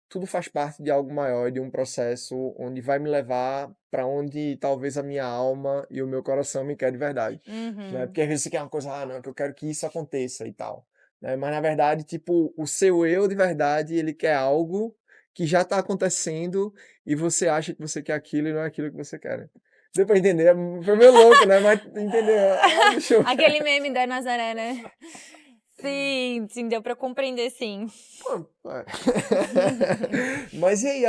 tudo faz parte de algo maior, de um processo onde vai me levar para onde talvez a minha alma e o meu coração me quer de verdade, né? Uhum. Porque às vezes você quer uma coisa, não, que eu quero que isso aconteça e tal, né? Mas na verdade, tipo, o seu eu de verdade, ele quer algo que já está acontecendo e você acha que você quer aquilo e não é aquilo que você quer, né? Deu pra entender? Foi meio louco, né? Mas entendeu? Deixa eu... Aquele meme da Nazaré, né? Sim, sim, deu pra compreender, sim. Pô, mas e aí,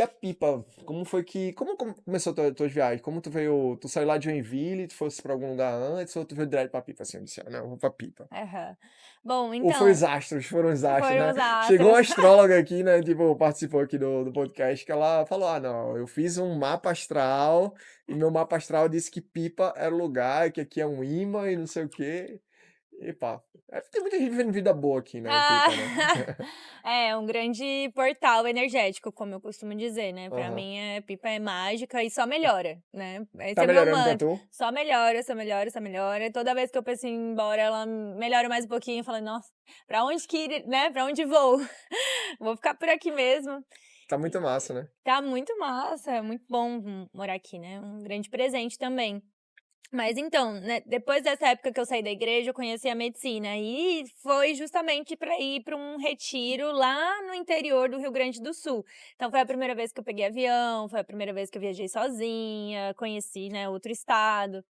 a pipa? Como foi que... Como começou tuas viagens? Como tu veio... Tu saiu lá de Joinville, tu fosse pra algum lugar antes, ou tu veio direto pra pipa, assim? Eu disse, não, eu vou pra pipa. Aham. Bom, Ou foi os então, astros, foram os astros, foram né? os Chegou uma astros. astróloga aqui, né? Tipo, participou aqui do podcast, que ela falou, não, eu fiz um mapa astral, e meu mapa astral disse que pipa era o lugar, que aqui é um imã e não sei o quê. E pá, tem muita gente vivendo vida boa aqui, né, em Ah, pipa, né? é um grande portal energético, como eu costumo dizer, né? Pra Aham. mim, Pipa é mágica e só melhora, né? Esse Tá é meu melhorando pra mantra. tu? Só melhora, só melhora, só melhora. Toda vez que eu penso em ir embora, ela melhora mais um pouquinho. Eu falo, nossa, pra onde que ir, né? Pra onde vou? Vou ficar por aqui mesmo. Tá muito massa, né? Tá muito massa, é muito bom morar aqui, né? Um grande presente também. Mas então, né, depois dessa época que eu saí da igreja, eu conheci a medicina e foi justamente para ir para um retiro lá no interior do Rio Grande do Sul. Então foi a primeira vez que eu peguei avião, foi a primeira vez que eu viajei sozinha, conheci, né, outro estado.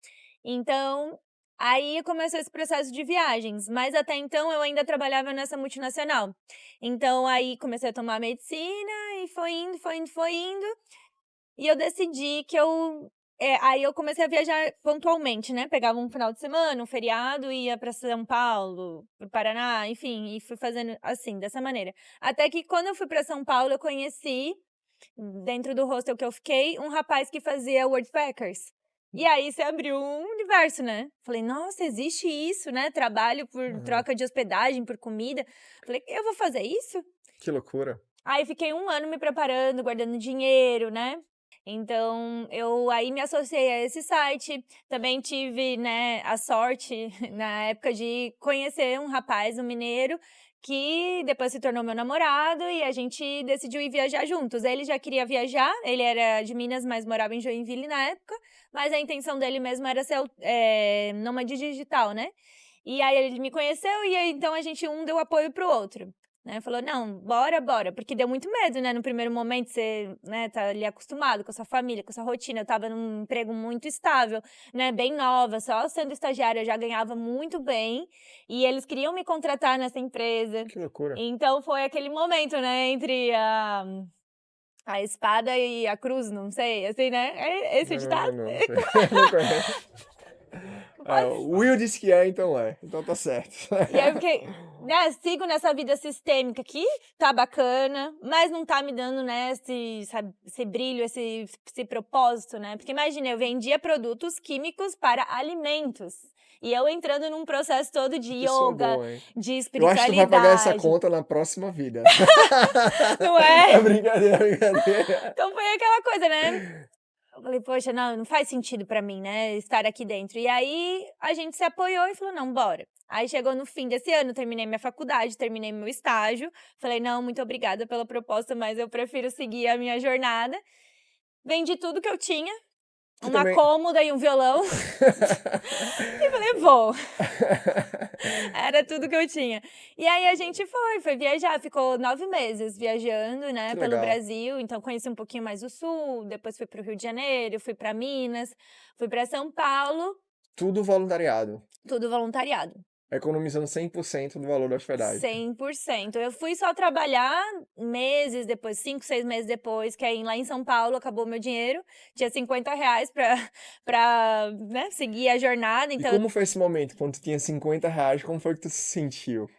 Então, aí começou esse processo de viagens, mas até então eu ainda trabalhava nessa multinacional. Então aí comecei a tomar medicina e foi indo, foi indo, foi indo. E eu decidi que aí eu comecei a viajar pontualmente, né, pegava um final de semana, um feriado e ia pra São Paulo, para o Paraná, enfim, e fui fazendo assim, dessa maneira. Até que quando eu fui pra São Paulo, eu conheci, dentro do hostel que eu fiquei, um rapaz que fazia Worldpackers. E aí se abriu um universo, né. Falei: "Nossa, existe isso, né, trabalho por Aham. troca de hospedagem, por comida". Falei: "Eu vou fazer isso?". Que loucura. Aí fiquei 1 ano me preparando, guardando dinheiro, né. Então eu aí me associei a esse site, também tive, né, a sorte na época de conhecer um rapaz, um mineiro, que depois se tornou meu namorado e a gente decidiu ir viajar juntos. Ele já queria viajar, ele era de Minas, mas morava em Joinville na época, mas a intenção dele mesmo era ser nômade digital, né. E aí ele me conheceu e aí então a gente um deu apoio para o outro. Né, falou: "Não, bora, bora", porque deu muito medo, né, no primeiro momento você, né, tá ali acostumado com a sua família, com a sua rotina, eu estava num emprego muito estável, né, bem nova, só sendo estagiária eu já ganhava muito bem, e eles queriam me contratar nessa empresa. Que loucura. Então foi aquele momento, né, entre a espada e a cruz, não sei, assim, né, é esse o Não, não, ditado? não, não sei. Não conheço. O Will disse que é, então é. Então tá certo. E aí eu fiquei, né, sigo nessa vida sistêmica que tá bacana, mas não tá me dando, né, sabe, esse brilho, esse propósito, né? Porque imagina, eu vendia produtos químicos para alimentos. E eu entrando num processo todo de Pessoa yoga, boa, hein? de Eu acho que tu vai pagar essa espiritualidade. conta na próxima vida. Não é? É brincadeira, brincadeira. Então foi aquela coisa, né? Eu falei, poxa, não faz sentido pra mim, né, estar aqui dentro. E aí a gente se apoiou e falou, não, bora. Aí chegou no fim desse ano, terminei minha faculdade, terminei meu estágio. Falei, não, muito obrigada pela proposta, mas eu prefiro seguir a minha jornada. Vendi tudo que eu tinha, Tu uma também. cômoda e um violão. E falei, vou. Era tudo que eu tinha. E aí a gente foi viajar, ficou 9 meses viajando, né, Que pelo legal. Brasil. Então conheci um pouquinho mais o Sul, depois fui pro Rio de Janeiro, fui pra Minas, fui pra São Paulo, Tudo voluntariado. tudo voluntariado. Economizando 100% do valor da hospedagem. 100%. Eu fui só trabalhar meses depois, 5, 6 meses depois, que aí lá em São Paulo acabou meu dinheiro. Tinha R$ 50 pra, né, seguir a jornada. E Então como foi esse momento? Quando tu tinha R$ 50, como foi que tu se sentiu?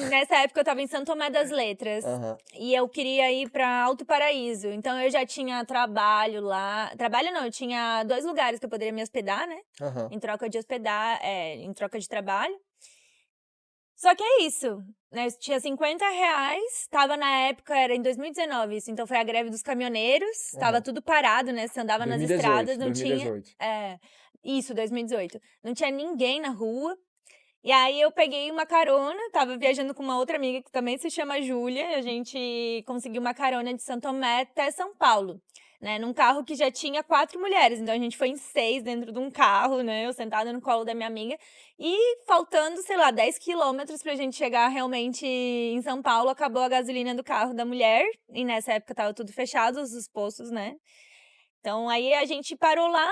nessa época eu tava em São Tomé das Letras. Aham. E eu queria ir pra Alto Paraíso. Então eu já tinha trabalho lá. Trabalho não, eu tinha 2 lugares que eu poderia me hospedar, né? Aham. Em troca de em troca de trabalho. Só que é isso, né? Eu tinha R$ 50, tava na época, era em 2019 isso, então foi a greve dos caminhoneiros, tava Aham. tudo parado, né? Você andava nas 2018, estradas, não tinha. 2018. Isso, 2018. Não tinha ninguém na rua. E aí eu peguei uma carona, tava viajando com uma outra amiga que também se chama Júlia, a gente conseguiu uma carona de São Tomé até São Paulo, né, num carro que já tinha 4 mulheres, então a gente foi em 6 dentro de um carro, né, eu sentada no colo da minha amiga, e faltando, sei lá, 10 quilômetros pra gente chegar realmente em São Paulo, acabou a gasolina do carro da mulher, e nessa época tava tudo fechado, os postos, né, então aí a gente parou lá.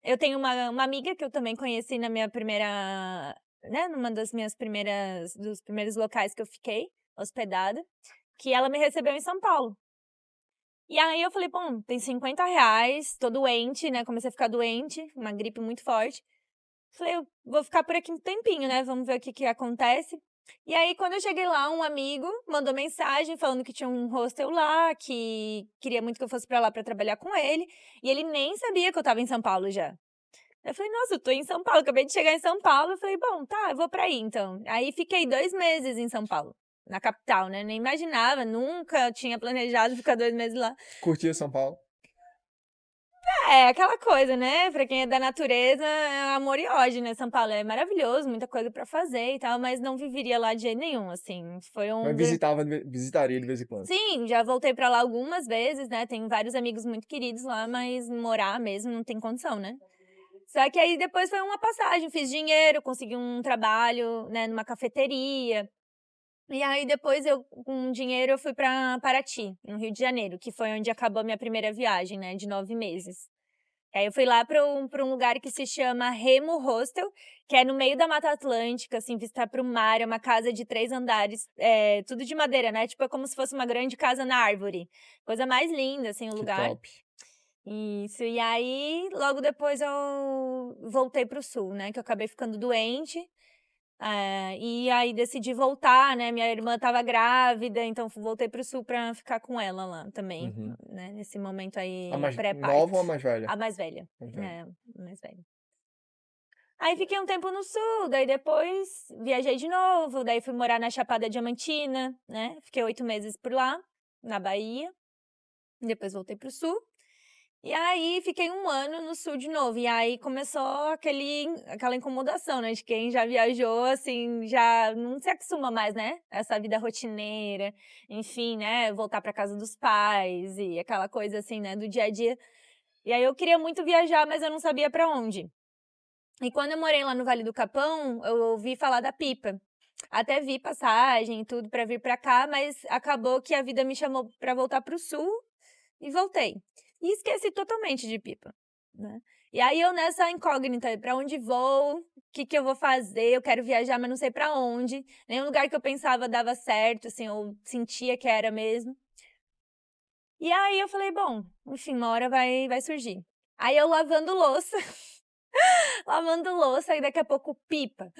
Eu tenho uma amiga que eu também conheci na minha primeira, né, numa das minhas primeiras dos primeiros locais que eu fiquei hospedada, que ela me recebeu em São Paulo. E aí eu falei: "Bom, tem R$ 50, tô doente, né", comecei a ficar doente, uma gripe muito forte. Falei: "Eu vou ficar por aqui um tempinho, né, vamos ver o que que acontece". E aí quando eu cheguei lá, um amigo mandou mensagem falando que tinha um hostel lá, que queria muito que eu fosse pra lá pra trabalhar com ele, e ele nem sabia que eu estava em São Paulo já. Eu falei: "Nossa, eu tô em São Paulo, acabei de chegar em São Paulo". Eu falei: "Bom, tá, eu vou pra aí então". Aí fiquei 2 meses em São Paulo, na capital, né, nem imaginava, nunca tinha planejado ficar 2 meses lá. Curtiu São Paulo? É, aquela coisa, né, pra quem é da natureza, é amor e ódio, né, São Paulo é maravilhoso, muita coisa pra fazer e tal, mas não viveria lá de jeito nenhum, assim, foi Mas um visitaria de vez em quando. sim, já voltei pra lá algumas vezes, né, tenho vários amigos muito queridos lá, mas morar mesmo não tem condição, né. Só que aí depois foi uma passagem, fiz dinheiro, consegui um trabalho, né, numa cafeteria. E aí depois eu, com dinheiro, eu fui pra Paraty, no Rio de Janeiro, que foi onde acabou a minha primeira viagem, né, de 9 meses. Aí eu fui lá pra um lugar que se chama Remo Hostel, que é no meio da Mata Atlântica, assim, vista para o mar, é uma casa de 3 andares, tudo de madeira, né, tipo, é como se fosse uma grande casa na árvore. Coisa mais linda, assim, o Que lugar. top. Isso, e aí logo depois eu voltei para o sul, né, que eu acabei ficando doente, e aí decidi voltar, né, minha irmã estava grávida, então voltei para o sul para ficar com ela lá também, Uhum. né, nesse momento A aí mais nova pré-parto. ou a mais velha? A mais velha, Mais velha. a mais velha. Aí fiquei um tempo no sul, daí depois viajei de novo, daí fui morar na Chapada Diamantina, né, fiquei 8 meses por lá, na Bahia, depois voltei para o sul. E aí fiquei 1 ano no sul de novo, e aí começou aquela incomodação, né, de quem já viajou, assim, já não se acostuma mais, né, essa vida rotineira, enfim, né, voltar pra casa dos pais e aquela coisa, assim, né, do dia a dia. E aí eu queria muito viajar, mas eu não sabia pra onde. E quando eu morei lá no Vale do Capão, eu ouvi falar da Pipa. Até vi passagem e tudo pra vir pra cá, mas acabou que a vida me chamou pra voltar pro sul e voltei. E esqueci totalmente de Pipa, né. E aí eu nessa incógnita, pra onde vou, o que que eu vou fazer, eu quero viajar, mas não sei pra onde, nenhum lugar que eu pensava dava certo, assim, eu sentia que era mesmo. E aí eu falei: "Bom, enfim, uma hora vai surgir". Aí eu lavando louça lavando louça e daqui a pouco pipa.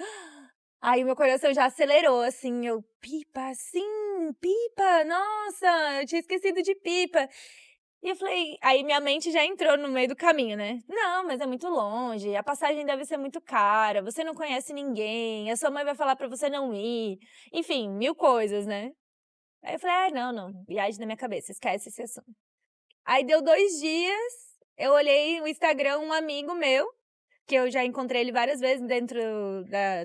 Aí o meu coração já acelerou, assim, eu, pipa, sim, pipa, nossa, eu tinha esquecido de pipa. E eu falei, aí minha mente já entrou no meio do caminho, né? Não, mas é muito longe, a passagem deve ser muito cara, você não conhece ninguém, a sua mãe vai falar pra você não ir. Enfim, mil coisas, né? Aí eu falei, não, não, viagem na minha cabeça, esquece esse assunto. Aí deu 2 dias, eu olhei o Instagram, um amigo meu, que eu já encontrei ele várias vezes dentro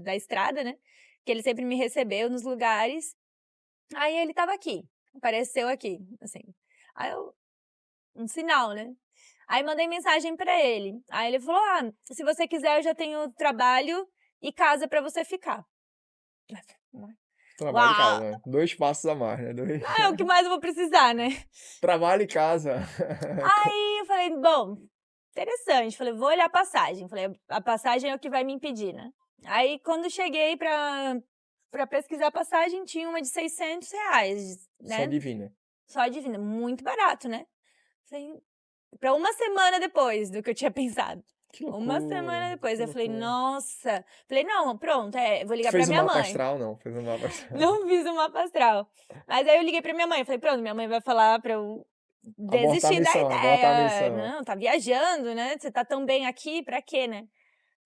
da estrada, né? Que ele sempre me recebeu nos lugares. Aí ele tava aqui, apareceu aqui, assim. Aí eu, um sinal, né? Aí mandei mensagem pra ele. Aí ele falou: se você quiser, eu já tenho trabalho e casa pra você ficar. Trabalho e casa, Uau! né? 2 passos a mais, né? É o que mais eu vou precisar, né? Trabalho e casa. Aí eu falei: bom, interessante. Falei: vou olhar a passagem. Falei: a passagem é o que vai me impedir, né? Aí quando cheguei pra pesquisar a passagem, tinha uma de R$ 600, Só né? divina. Só de vinda, muito barato, né? Falei, pra uma semana depois do que eu tinha pensado. Que Uma semana loucura, depois, que eu falei, loucura. nossa. Falei, não, pronto, vou Tu ligar pra fez o minha mapa mãe. astral? Não, fez o mapa astral. Não fiz o mapa astral. Mas aí eu liguei pra minha mãe, falei, pronto, minha mãe vai falar pra eu Abortar a desistir da missão, abortar a ideia. missão. Não, tá viajando, né? Você tá tão bem aqui, pra quê, né?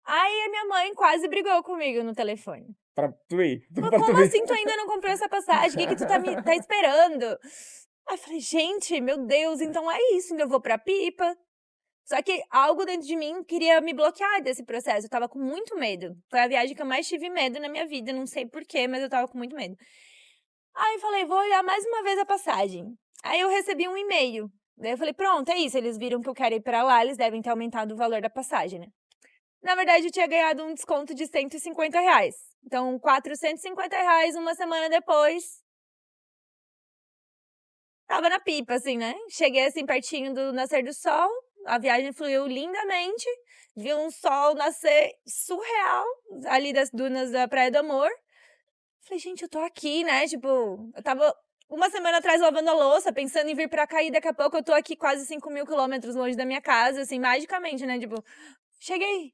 Aí a minha mãe quase brigou comigo no telefone. Pra tu ir, Falou, pra tu como ir. assim tu ainda não comprou essa passagem? O que que tu tá esperando? Aí eu falei, gente, meu Deus, então é isso, então eu vou pra Pipa. Só que algo dentro de mim queria me bloquear desse processo. Eu tava com muito medo. Foi a viagem que eu mais tive medo na minha vida. Não sei porquê, mas eu tava com muito medo. Aí eu falei, vou olhar mais uma vez a passagem. Aí eu recebi um e-mail. Daí eu falei, pronto, é isso. Eles viram que eu quero ir pra lá, eles devem ter aumentado o valor da passagem, né? Na verdade, eu tinha ganhado um desconto de R$ 150. Então, R$ 450 uma semana depois. Tava na pipa, assim, né? Cheguei, assim, pertinho do nascer do sol. A viagem fluiu lindamente. Vi um sol nascer surreal ali das dunas da Praia do Amor. Falei, gente, eu tô aqui, né? Tipo, eu tava uma semana atrás lavando a louça, pensando em vir pra cá e daqui a pouco eu tô aqui quase 5.000 quilômetros longe da minha casa, assim, magicamente, né? Tipo, cheguei.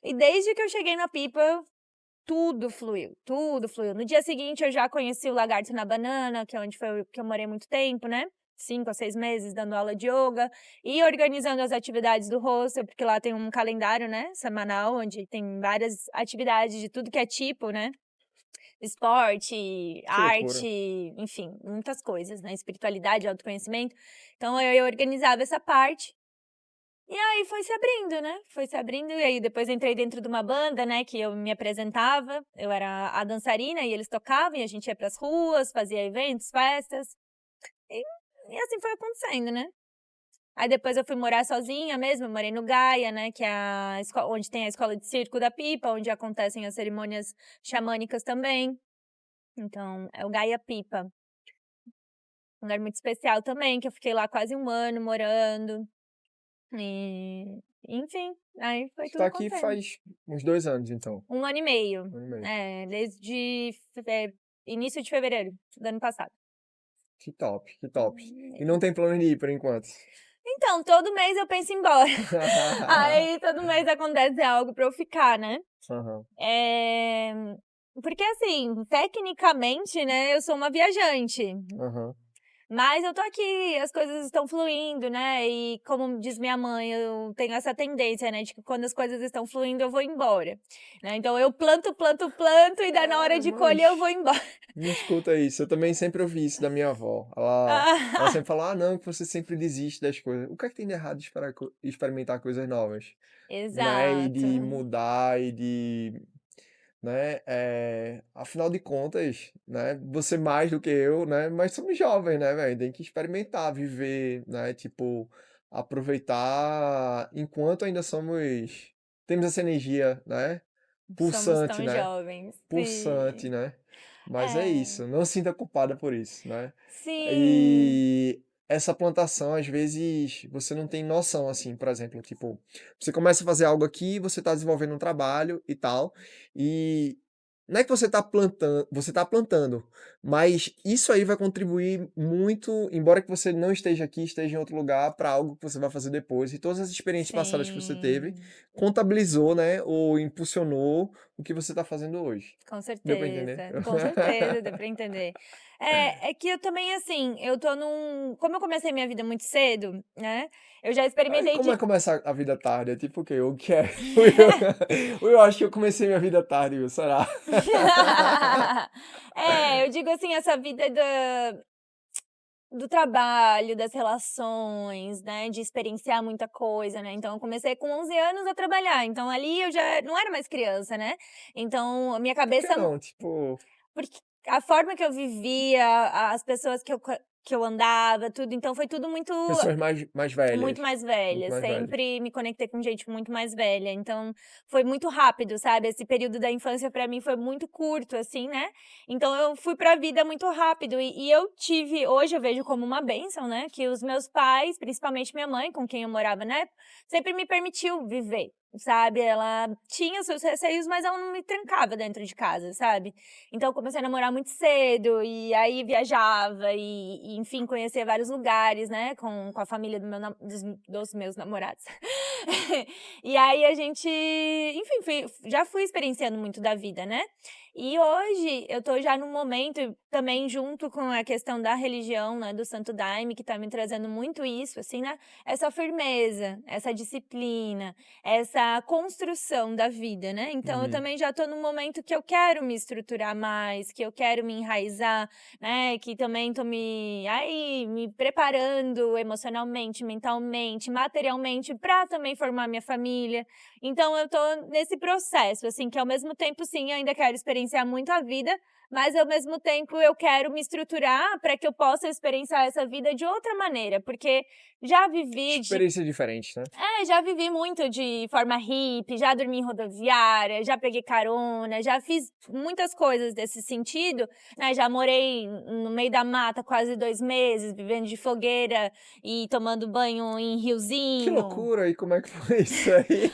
E desde que eu cheguei na pipa, tudo fluiu, tudo fluiu. No dia seguinte, eu já conheci o Lagarto na Banana, que é onde foi que eu morei muito tempo, né? 5 a 6 meses dando aula de yoga e organizando as atividades do hostel, porque lá tem um calendário, né, semanal, onde tem várias atividades de tudo que é tipo, né? Esporte, Que loucura. arte, enfim, muitas coisas, né? Espiritualidade, autoconhecimento. Então eu organizava essa parte. E aí foi se abrindo, né? Foi se abrindo, e aí depois entrei dentro de uma banda, né, que eu me apresentava, eu era a dançarina e eles tocavam, e a gente ia pras ruas, fazia eventos, festas, e, e assim foi acontecendo, né? Aí depois eu fui morar sozinha mesmo, eu morei no Gaia, né, que é onde tem a escola de circo da Pipa, onde acontecem as cerimônias xamânicas também. Então, é o Gaia Pipa. Um lugar muito especial também, que eu fiquei lá quase um ano morando. E, enfim, aí foi Tu tá tudo aqui acontecendo. faz uns 2 anos, então. 1 ano e meio. 1 ano e meio. Desde início de fevereiro do ano passado. Que top, que Um top. ano e E não meio. tem plano de ir por enquanto. Então, todo mês eu penso em ir embora. Aí, todo mês acontece algo pra eu ficar, né? Aham, É... Porque, assim, tecnicamente, né, eu sou uma viajante. aham. Mas eu tô aqui, as coisas estão fluindo, né? E como diz minha mãe, eu tenho essa tendência, né? De que quando as coisas estão fluindo, eu vou embora. Né? Então eu planto, planto, planto, e daí na hora de colher eu vou Mas embora. me escuta isso. Eu também sempre ouvi isso da minha avó. Ela sempre fala: não, que você sempre desiste das coisas. O que é que tem de errado de experimentar coisas novas? Né? E Exato. de mudar e de. Né? Afinal de contas, né? Você mais do que eu, né? Mas somos jovens, né, velho? Tem que experimentar, viver, né? Tipo, aproveitar enquanto ainda somos. Temos essa energia, né? Somos Pulsante, tão né? jovens. Pulsante, Sim. né? Mas é É. isso, não se sinta culpada por isso, né? Sim. E essa plantação, às vezes, você não tem noção, assim, por exemplo, tipo, você começa a fazer algo aqui, você está desenvolvendo um trabalho e tal, e não é que você tá plantando, mas isso aí vai contribuir muito, embora que você não esteja aqui, esteja em outro lugar, para algo que você vai fazer depois. E todas as experiências passadas que você teve, Sim, contabilizou, né, ou impulsionou o que você tá fazendo hoje. Deu pra entender? com certeza, deu pra entender. É que eu também, assim, eu tô como eu comecei minha vida muito cedo, né, eu já Aí experimentei como de é começar a vida tarde? É tipo o quê? O que é? Eu acho que eu comecei minha vida tarde, viu, será? eu digo assim, essa vida do trabalho, das relações, né, de experienciar muita coisa, né, então eu comecei com 11 anos a trabalhar, então ali eu já não era mais criança, né, então a minha Por que cabeça não? Tipo, porque a forma que eu vivia, as pessoas que eu andava, tudo, então foi tudo muito pessoas mais velhas, muito mais muito velha, mais velhas. sempre me conectei com gente muito mais velha, então foi muito rápido, sabe, esse período da infância pra mim foi muito curto, assim, né, então eu fui pra vida muito rápido e eu tive hoje eu vejo como uma bênção, né, que os meus pais, principalmente minha mãe, com quem eu morava na época, sempre me permitiu viver, sabe, ela tinha seus receios, mas ela não me trancava dentro de casa, sabe. Então eu comecei a namorar muito cedo, e aí viajava e enfim, conhecia vários lugares, né, com a família dos meus namorados. E aí a gente, enfim, já fui experienciando muito da vida, né. E hoje eu tô já num momento também junto com a questão da religião, né, do santo daime, que tá me trazendo muito isso, assim, né, essa firmeza, essa disciplina, essa construção da vida, né. Então eu Uhum. também já tô num momento que eu quero me estruturar mais, que eu quero me enraizar, né, que também tô me preparando emocionalmente, mentalmente, materialmente, para também formar minha família. Então eu tô nesse processo, assim, que ao mesmo tempo, sim, eu ainda quero experienciar muito a vida, mas ao mesmo tempo eu quero me estruturar para que eu possa experienciar essa vida de outra maneira, porque já vivi de Experiências diferentes, né. já vivi muito de forma hippie, já dormi em rodoviária, já peguei carona, já fiz muitas coisas desse sentido, né, já morei no meio da mata quase 2 meses, vivendo de fogueira e tomando banho em Que riozinho. loucura, e como é que foi isso aí?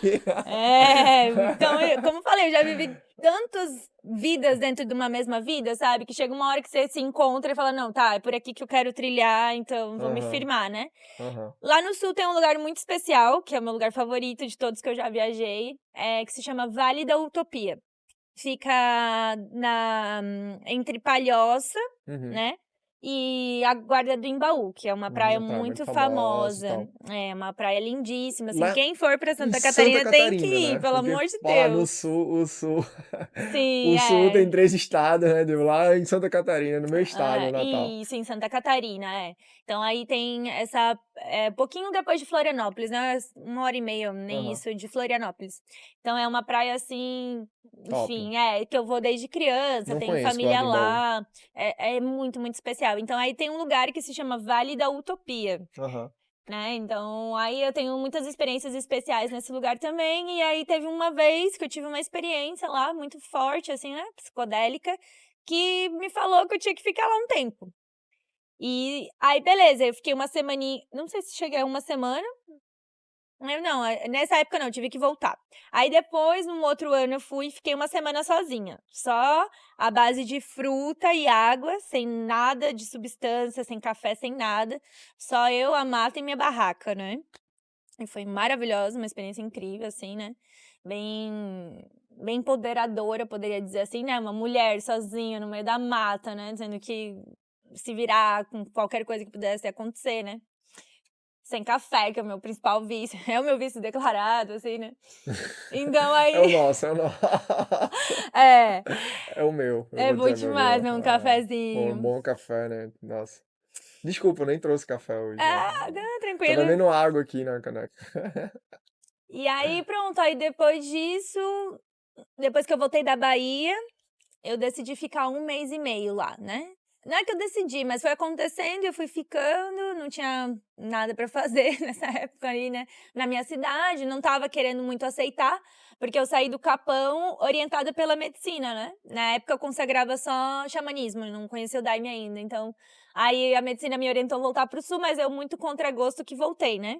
Então como eu falei, eu já vivi tantas vidas dentro de uma mesma vida, sabe, que chega uma hora que você se encontra e fala: "Não, tá, é por aqui que eu quero trilhar, então vou me Aham, firmar", né. aham. Lá no sul tem um lugar muito especial, que é o meu lugar favorito de todos que eu já viajei, que se chama Vale da Utopia. Fica entre Palhoça, Uhum. né, e a Guarda do Embaú, que é uma praia A praia muito muito famosa e famosa. tal. É uma praia lindíssima, assim, Lá quem for pra em Santa Santa Catarina tem que Catarina, ir, né, pelo porque amor de falar no Deus. sul Sim, o sul tem é. 3 estados, né, de lá em Santa Catarina, no meu estado natal. Isso, em Santa Catarina, é. Então aí tem essa pouquinho depois de Florianópolis, né, 1 hora e meia, nem Aham, isso, de Florianópolis. Então é uma praia, assim, top. enfim, que eu vou desde criança, Não tenho conheço família Guarda-Embaú. lá, é muito, muito especial. Então aí tem um lugar que se chama Vale da Utopia, Aham. né, então aí eu tenho muitas experiências especiais nesse lugar também, e aí teve uma vez que eu tive uma experiência lá muito forte, assim, né, psicodélica, que me falou que eu tinha que ficar lá um tempo. E aí beleza, eu fiquei uma semaninha, não sei se cheguei a uma semana, eu não, nessa época não, eu tive que voltar. Aí depois, num outro ano eu fui e fiquei uma semana sozinha, só à base de fruta e água, sem nada de substância, sem café, sem nada, só eu, a mata e minha barraca, né. E foi maravilhosa, uma experiência incrível, assim, né, bem empoderadora, poderia dizer assim, né, uma mulher sozinha no meio da mata, né, tendo que se virar com qualquer coisa que pudesse acontecer, né. Sem café, que é o meu principal vício, é o meu vício declarado, assim, né. Então É o aí nosso, é o nosso. é, É o meu, eu é vou bom dizer meu demais, meu. né, um Ah, pô, cafezinho. bom café, né, nossa. Desculpa, eu nem trouxe café hoje não. Ah, não, Tô tranquilo. bebendo água aqui na caneca. E aí pronto, aí depois disso, depois que eu voltei da Bahia, eu decidi ficar 1 mês e meio lá, né. Não é que eu decidi, mas foi acontecendo e eu fui ficando, não tinha nada pra fazer nessa época aí, né, na minha cidade, não estava querendo muito aceitar, porque eu saí do Capão orientada pela medicina, né. Na época eu consagrava só xamanismo, eu não conhecia o Daime ainda, então aí a medicina me orientou a voltar para o sul, mas eu muito contra gosto que voltei, né.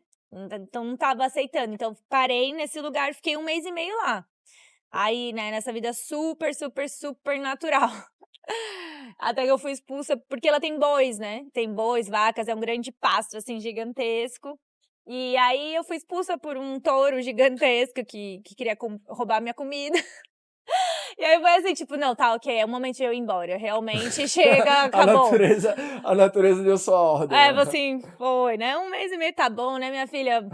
Então não estava aceitando, então parei nesse lugar, fiquei 1 mês e meio lá. Aí, né, nessa vida super, super, super natural. Até que eu fui expulsa, porque ela tem bois, né? Tem bois, vacas, é um grande pasto, assim, gigantesco. E aí eu fui expulsa por um touro gigantesco que queria roubar minha comida. E aí foi assim, tipo, não, tá, ok, é o momento de eu ir embora. Realmente, chega, A acabou. natureza, a natureza deu sua ordem, É, né? assim, foi, né? 1 mês e meio tá bom, né, minha filha?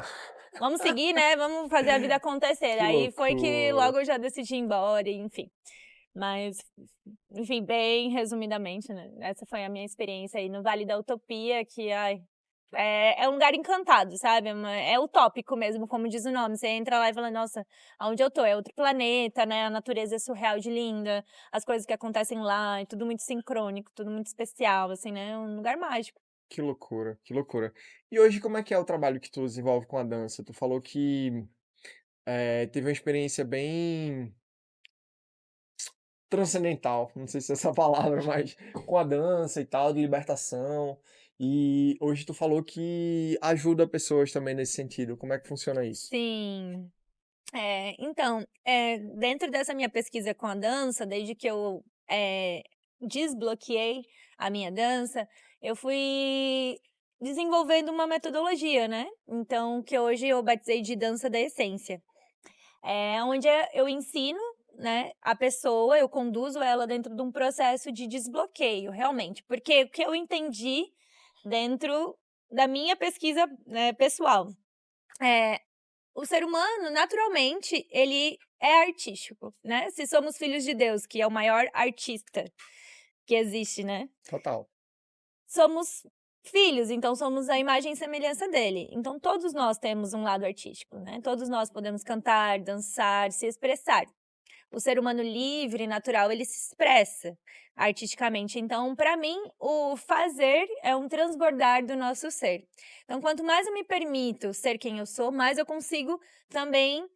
Vamos seguir, né? Vamos fazer a vida acontecer. Que Aí foi que loucura. logo eu já decidi ir embora, enfim. Mas, enfim, bem resumidamente, né? Essa foi a minha experiência aí no Vale da Utopia, que, ai, é um lugar encantado, sabe? É utópico mesmo, como diz o nome. Você entra lá e fala, nossa, aonde eu tô? É outro planeta, né? A natureza é surreal de linda, as coisas que acontecem lá, é tudo muito sincrônico, tudo muito especial, assim, né? É um lugar mágico. Que loucura, que loucura. E hoje como é que é o trabalho que tu desenvolve com a dança? Tu falou que, teve uma experiência bem transcendental, não sei se é essa palavra, mas com a dança e tal, de libertação. E hoje tu falou que ajuda pessoas também nesse sentido. Como é que funciona isso? Sim. Então, dentro dessa minha pesquisa com a dança, desde que eu desbloqueei a minha dança, eu fui desenvolvendo uma metodologia, né? Então, que hoje eu batizei de dança da essência. Onde eu ensino, né, a pessoa, eu conduzo ela dentro de um processo de desbloqueio, realmente. Porque o que eu entendi dentro da minha pesquisa, né, pessoal, é o ser humano, naturalmente, ele é artístico, né? Se somos filhos de Deus, que é o maior artista que existe, né? Total. Somos filhos, então somos a imagem e semelhança dele. Então todos nós temos um lado artístico, né? Todos nós podemos cantar, dançar, se expressar. O ser humano livre, natural, ele se expressa artisticamente. Então, para mim, o fazer é um transbordar do nosso ser. Então, quanto mais eu me permito ser quem eu sou, mais eu consigo também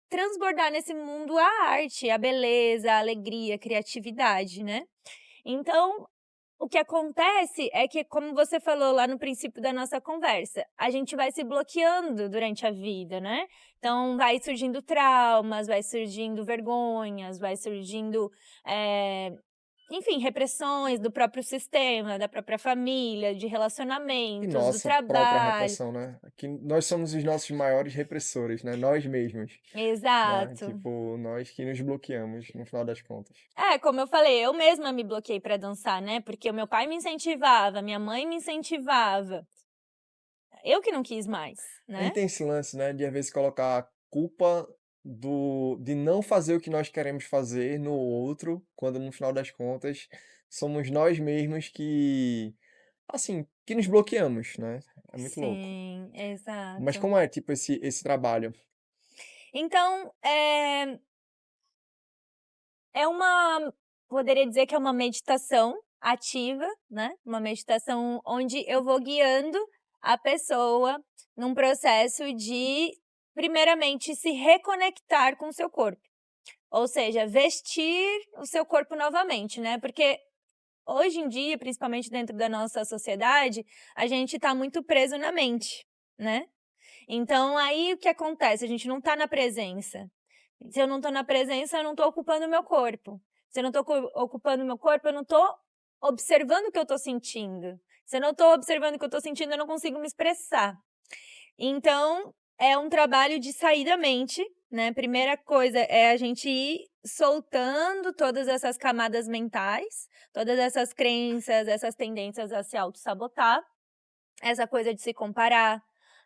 transbordar nesse mundo a arte, a beleza, a alegria, a criatividade, né? Então, o que acontece é que, como você falou lá no princípio da nossa conversa, a gente vai se bloqueando durante a vida, né? Então, vai surgindo traumas, vai surgindo vergonhas, vai surgindo, eh, enfim, repressões do próprio sistema, da própria família, de E relacionamentos, do nossa própria trabalho. repressão, né? Que nós somos os nossos maiores repressores, né? Nós mesmos, né? Exato. Tipo, nós que nos bloqueamos no final das contas. Como eu falei, eu mesma me bloqueei para dançar, né? Porque o meu pai me incentivava, minha mãe me incentivava. Eu que não quis mais, Aí né? tem esse lance, né, de às vezes colocar a culpa de não fazer o que nós queremos fazer no outro, quando no final das contas somos nós mesmos que, assim, que nos bloqueamos, né? É muito louco. Sim, Mas exato. como é, tipo, esse trabalho? Então, é uma poderia dizer que é uma meditação ativa, né, uma meditação onde eu vou guiando a pessoa num processo de, primeiramente, se reconectar com o seu corpo. Ou seja, vestir o seu corpo novamente, né, porque hoje em dia, principalmente dentro da nossa sociedade, a gente tá muito preso na mente, né. Então aí o que acontece? A gente não tá na presença. Se eu não tô na presença, eu não tô ocupando o meu corpo. Se eu não tô ocupando o meu corpo, eu não tô observando o que eu tô sentindo. Se eu não tô observando o que eu tô sentindo, eu não consigo me expressar. Então, é um trabalho de sair da mente, né? Primeira coisa é a gente ir soltando todas essas camadas mentais, todas essas crenças, essas tendências a se auto-sabotar, essa coisa de se comparar,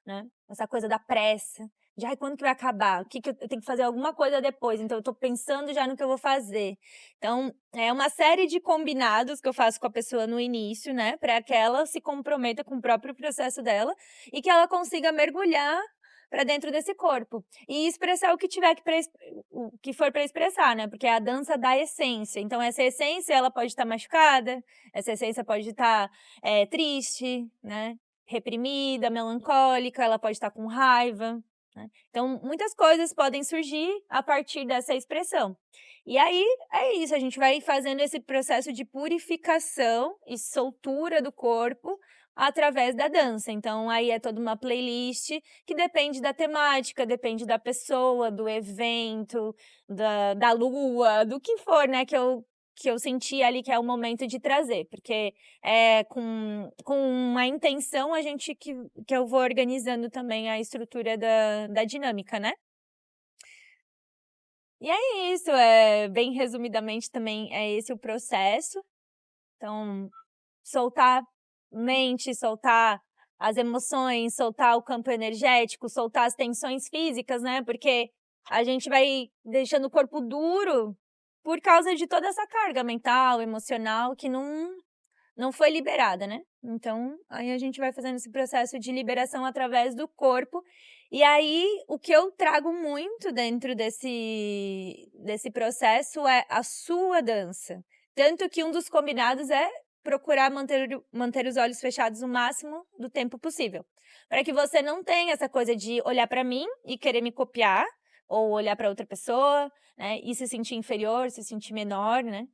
né, essa coisa da pressa, de: "Ai, quando que vai acabar? O que que eu tenho que fazer alguma coisa depois, então eu tô pensando já no que eu vou fazer". Então, é uma série de combinados que eu faço com a pessoa no início, né, para que ela se comprometa com o próprio processo dela e que ela consiga mergulhar para dentro desse corpo e expressar o que tiver que o que for para expressar, né, porque é a dança da essência. Então essa essência, ela pode estar machucada, essa essência pode estar, triste, né, reprimida, melancólica, ela pode estar com raiva, né. Então muitas coisas podem surgir a partir dessa expressão. E aí, é isso, a gente vai fazendo esse processo de purificação e soltura do corpo através da dança. Então, aí é toda uma playlist que depende da temática, depende da pessoa, do evento, da lua, do que for, né, que eu senti ali que é o momento de trazer. Porque com uma intenção que eu vou organizando também a estrutura da dinâmica, né? E é isso, bem resumidamente também é esse o processo. Então, soltar mente, soltar as emoções, soltar o campo energético, soltar as tensões físicas, né? Porque a gente vai deixando o corpo duro por causa de toda essa carga mental, emocional que não foi liberada, né? Então, aí a gente vai fazendo esse processo de liberação através do corpo. E aí, o que eu trago muito dentro desse processo é a sua dança. Tanto que um dos combinados é procurar manter os olhos fechados o máximo do tempo possível. Para que você não tenha essa coisa de olhar para mim e querer me copiar, ou olhar para outra pessoa, né? E se sentir inferior, se sentir menor, né?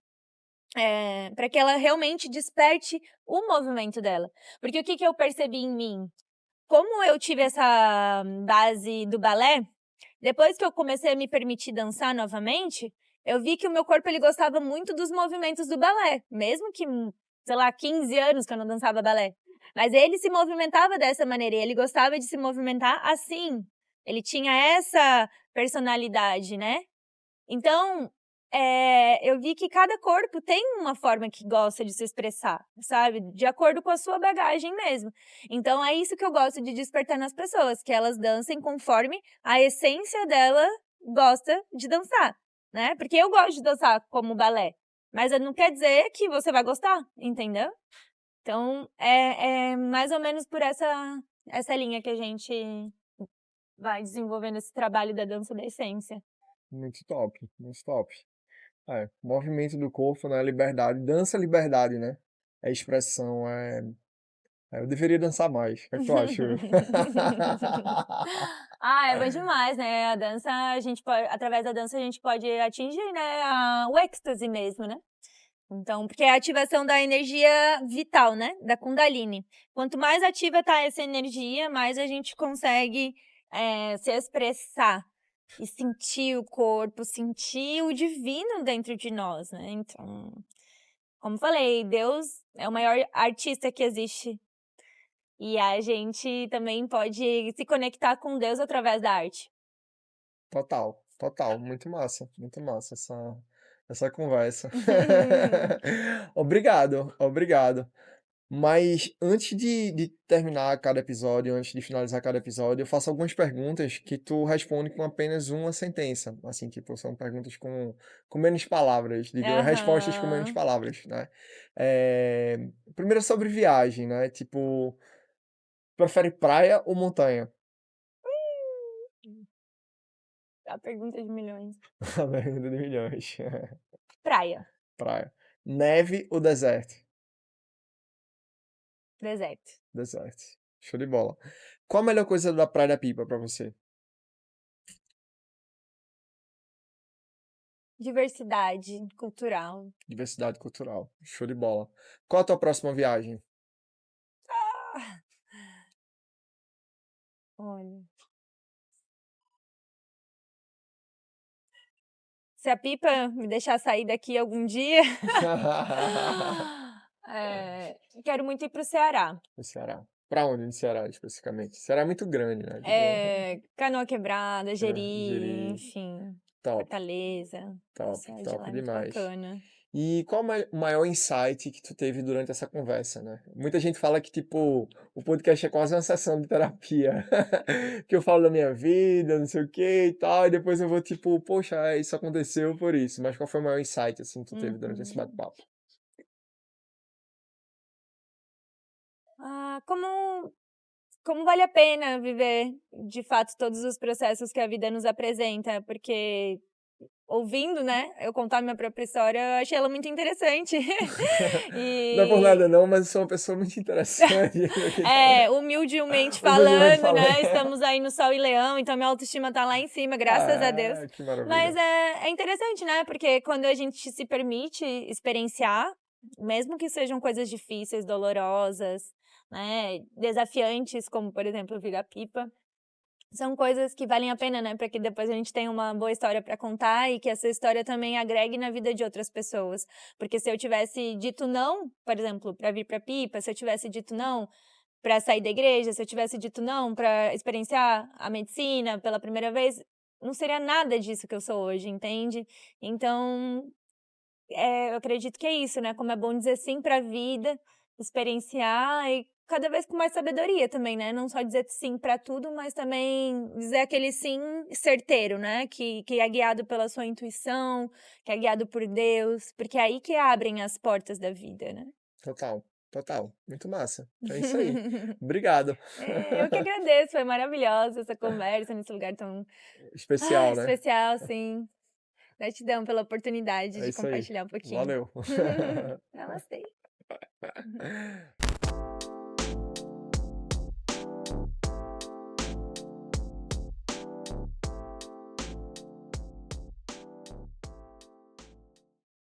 Para que ela realmente desperte o movimento dela. Porque o que eu percebi em mim? Como eu tive essa base do balé, depois que eu comecei a me permitir dançar novamente, eu vi que o meu corpo ele gostava muito dos movimentos do balé, mesmo que, sei lá, 15 anos que eu não dançava balé. Mas ele se movimentava dessa maneira, e ele gostava de se movimentar assim. Ele tinha essa personalidade, né? Então, eu vi que cada corpo tem uma forma que gosta de se expressar, sabe? De acordo com a sua bagagem mesmo. Então, é isso que eu gosto de despertar nas pessoas, que elas dancem conforme a essência dela gosta de dançar, né? Porque eu gosto de dançar como balé, mas não quer dizer que você vai gostar, entendeu? Então, é mais ou menos por essa linha que a gente vai desenvolvendo esse trabalho da dança da essência. Muito top, muito top. Movimento do corpo, né? Liberdade. Dança é liberdade, né? É expressão, eu deveria dançar mais. O que é que tu acha? Ah, é bom demais, né? A dança, através da dança a gente pode atingir, né, o êxtase mesmo, né? Então, porque é a ativação da energia vital, né? Da Kundalini. Quanto mais ativa tá essa energia, mais a gente consegue se expressar e sentir o corpo, sentir o divino dentro de nós, né? Então, como falei, Deus é o maior artista que existe. E a gente também pode se conectar com Deus através da arte. Total, total. Muito massa essa conversa. Obrigado, obrigado. Mas antes de terminar cada episódio, antes de finalizar cada episódio, eu faço algumas perguntas que tu responde com apenas uma sentença. Assim, tipo, são perguntas com menos palavras, digamos, respostas com menos Aham. palavras, né? Primeiro sobre viagem, né? Tipo, prefere praia ou montanha? A pergunta de milhões. A pergunta de milhões. Praia, Praia. Neve ou deserto? deserto. Deserto. Show de bola. Qual a melhor coisa da Praia da Pipa pra você? Diversidade cultural. Diversidade cultural. Show de bola. Qual a tua próxima viagem? Ah, olha. Se a Pipa me deixar sair daqui algum dia, quero muito ir para o Ceará. No Ceará. Pra onde no Ceará, especificamente? Ceará é muito grande, né? Tipo, Canoa Quebrada, Jeri, Jeri. enfim, Top, Fortaleza. top, Pessoal de top lá é muito demais. bacana. E qual o maior insight que tu teve durante essa conversa, né? Muita gente fala que, tipo, o podcast é quase uma sessão de terapia. Que eu falo da minha vida, não sei o que e tal, e depois eu vou, tipo, poxa, isso aconteceu por isso. Mas qual foi o maior insight, assim, que tu teve durante esse Uhum. bate-papo? Ah, como vale a pena viver, de fato, todos os processos que a vida nos apresenta, porque ouvindo, né, eu contar minha própria história, eu achei ela muito interessante. Não é por nada E, não, mas eu sou uma pessoa muito interessante. humildemente Humildemente falando, falando. né, estamos aí no Sol e Leão, então minha autoestima tá lá em cima, graças a Deus. Que Mas maravilha. é interessante, né, porque quando a gente se permite experienciar, mesmo que sejam coisas difíceis, dolorosas, né, desafiantes, como, por exemplo, virar pipa. São coisas que valem a pena, né, para que depois a gente tenha uma boa história para contar e que essa história também agregue na vida de outras pessoas. Porque se eu tivesse dito não, por exemplo, para vir para pipa, se eu tivesse dito não para sair da igreja, se eu tivesse dito não para experienciar a medicina pela primeira vez, não seria nada disso que eu sou hoje, entende? Então, eu acredito que é isso, né, como é bom dizer sim para a vida, experienciar e cada vez com mais sabedoria também, né, não só dizer sim para tudo, mas também dizer aquele sim certeiro, né, que é guiado pela sua intuição, que é guiado por Deus, porque é aí que abrem as portas da vida, né. Total, total. Muito massa. É isso aí. Obrigado. Eu que agradeço, foi maravilhosa essa conversa nesse lugar tão, Especial, né? especial, sim. Gratidão pela oportunidade É de isso aí. compartilhar um pouquinho. Valeu. Namastê.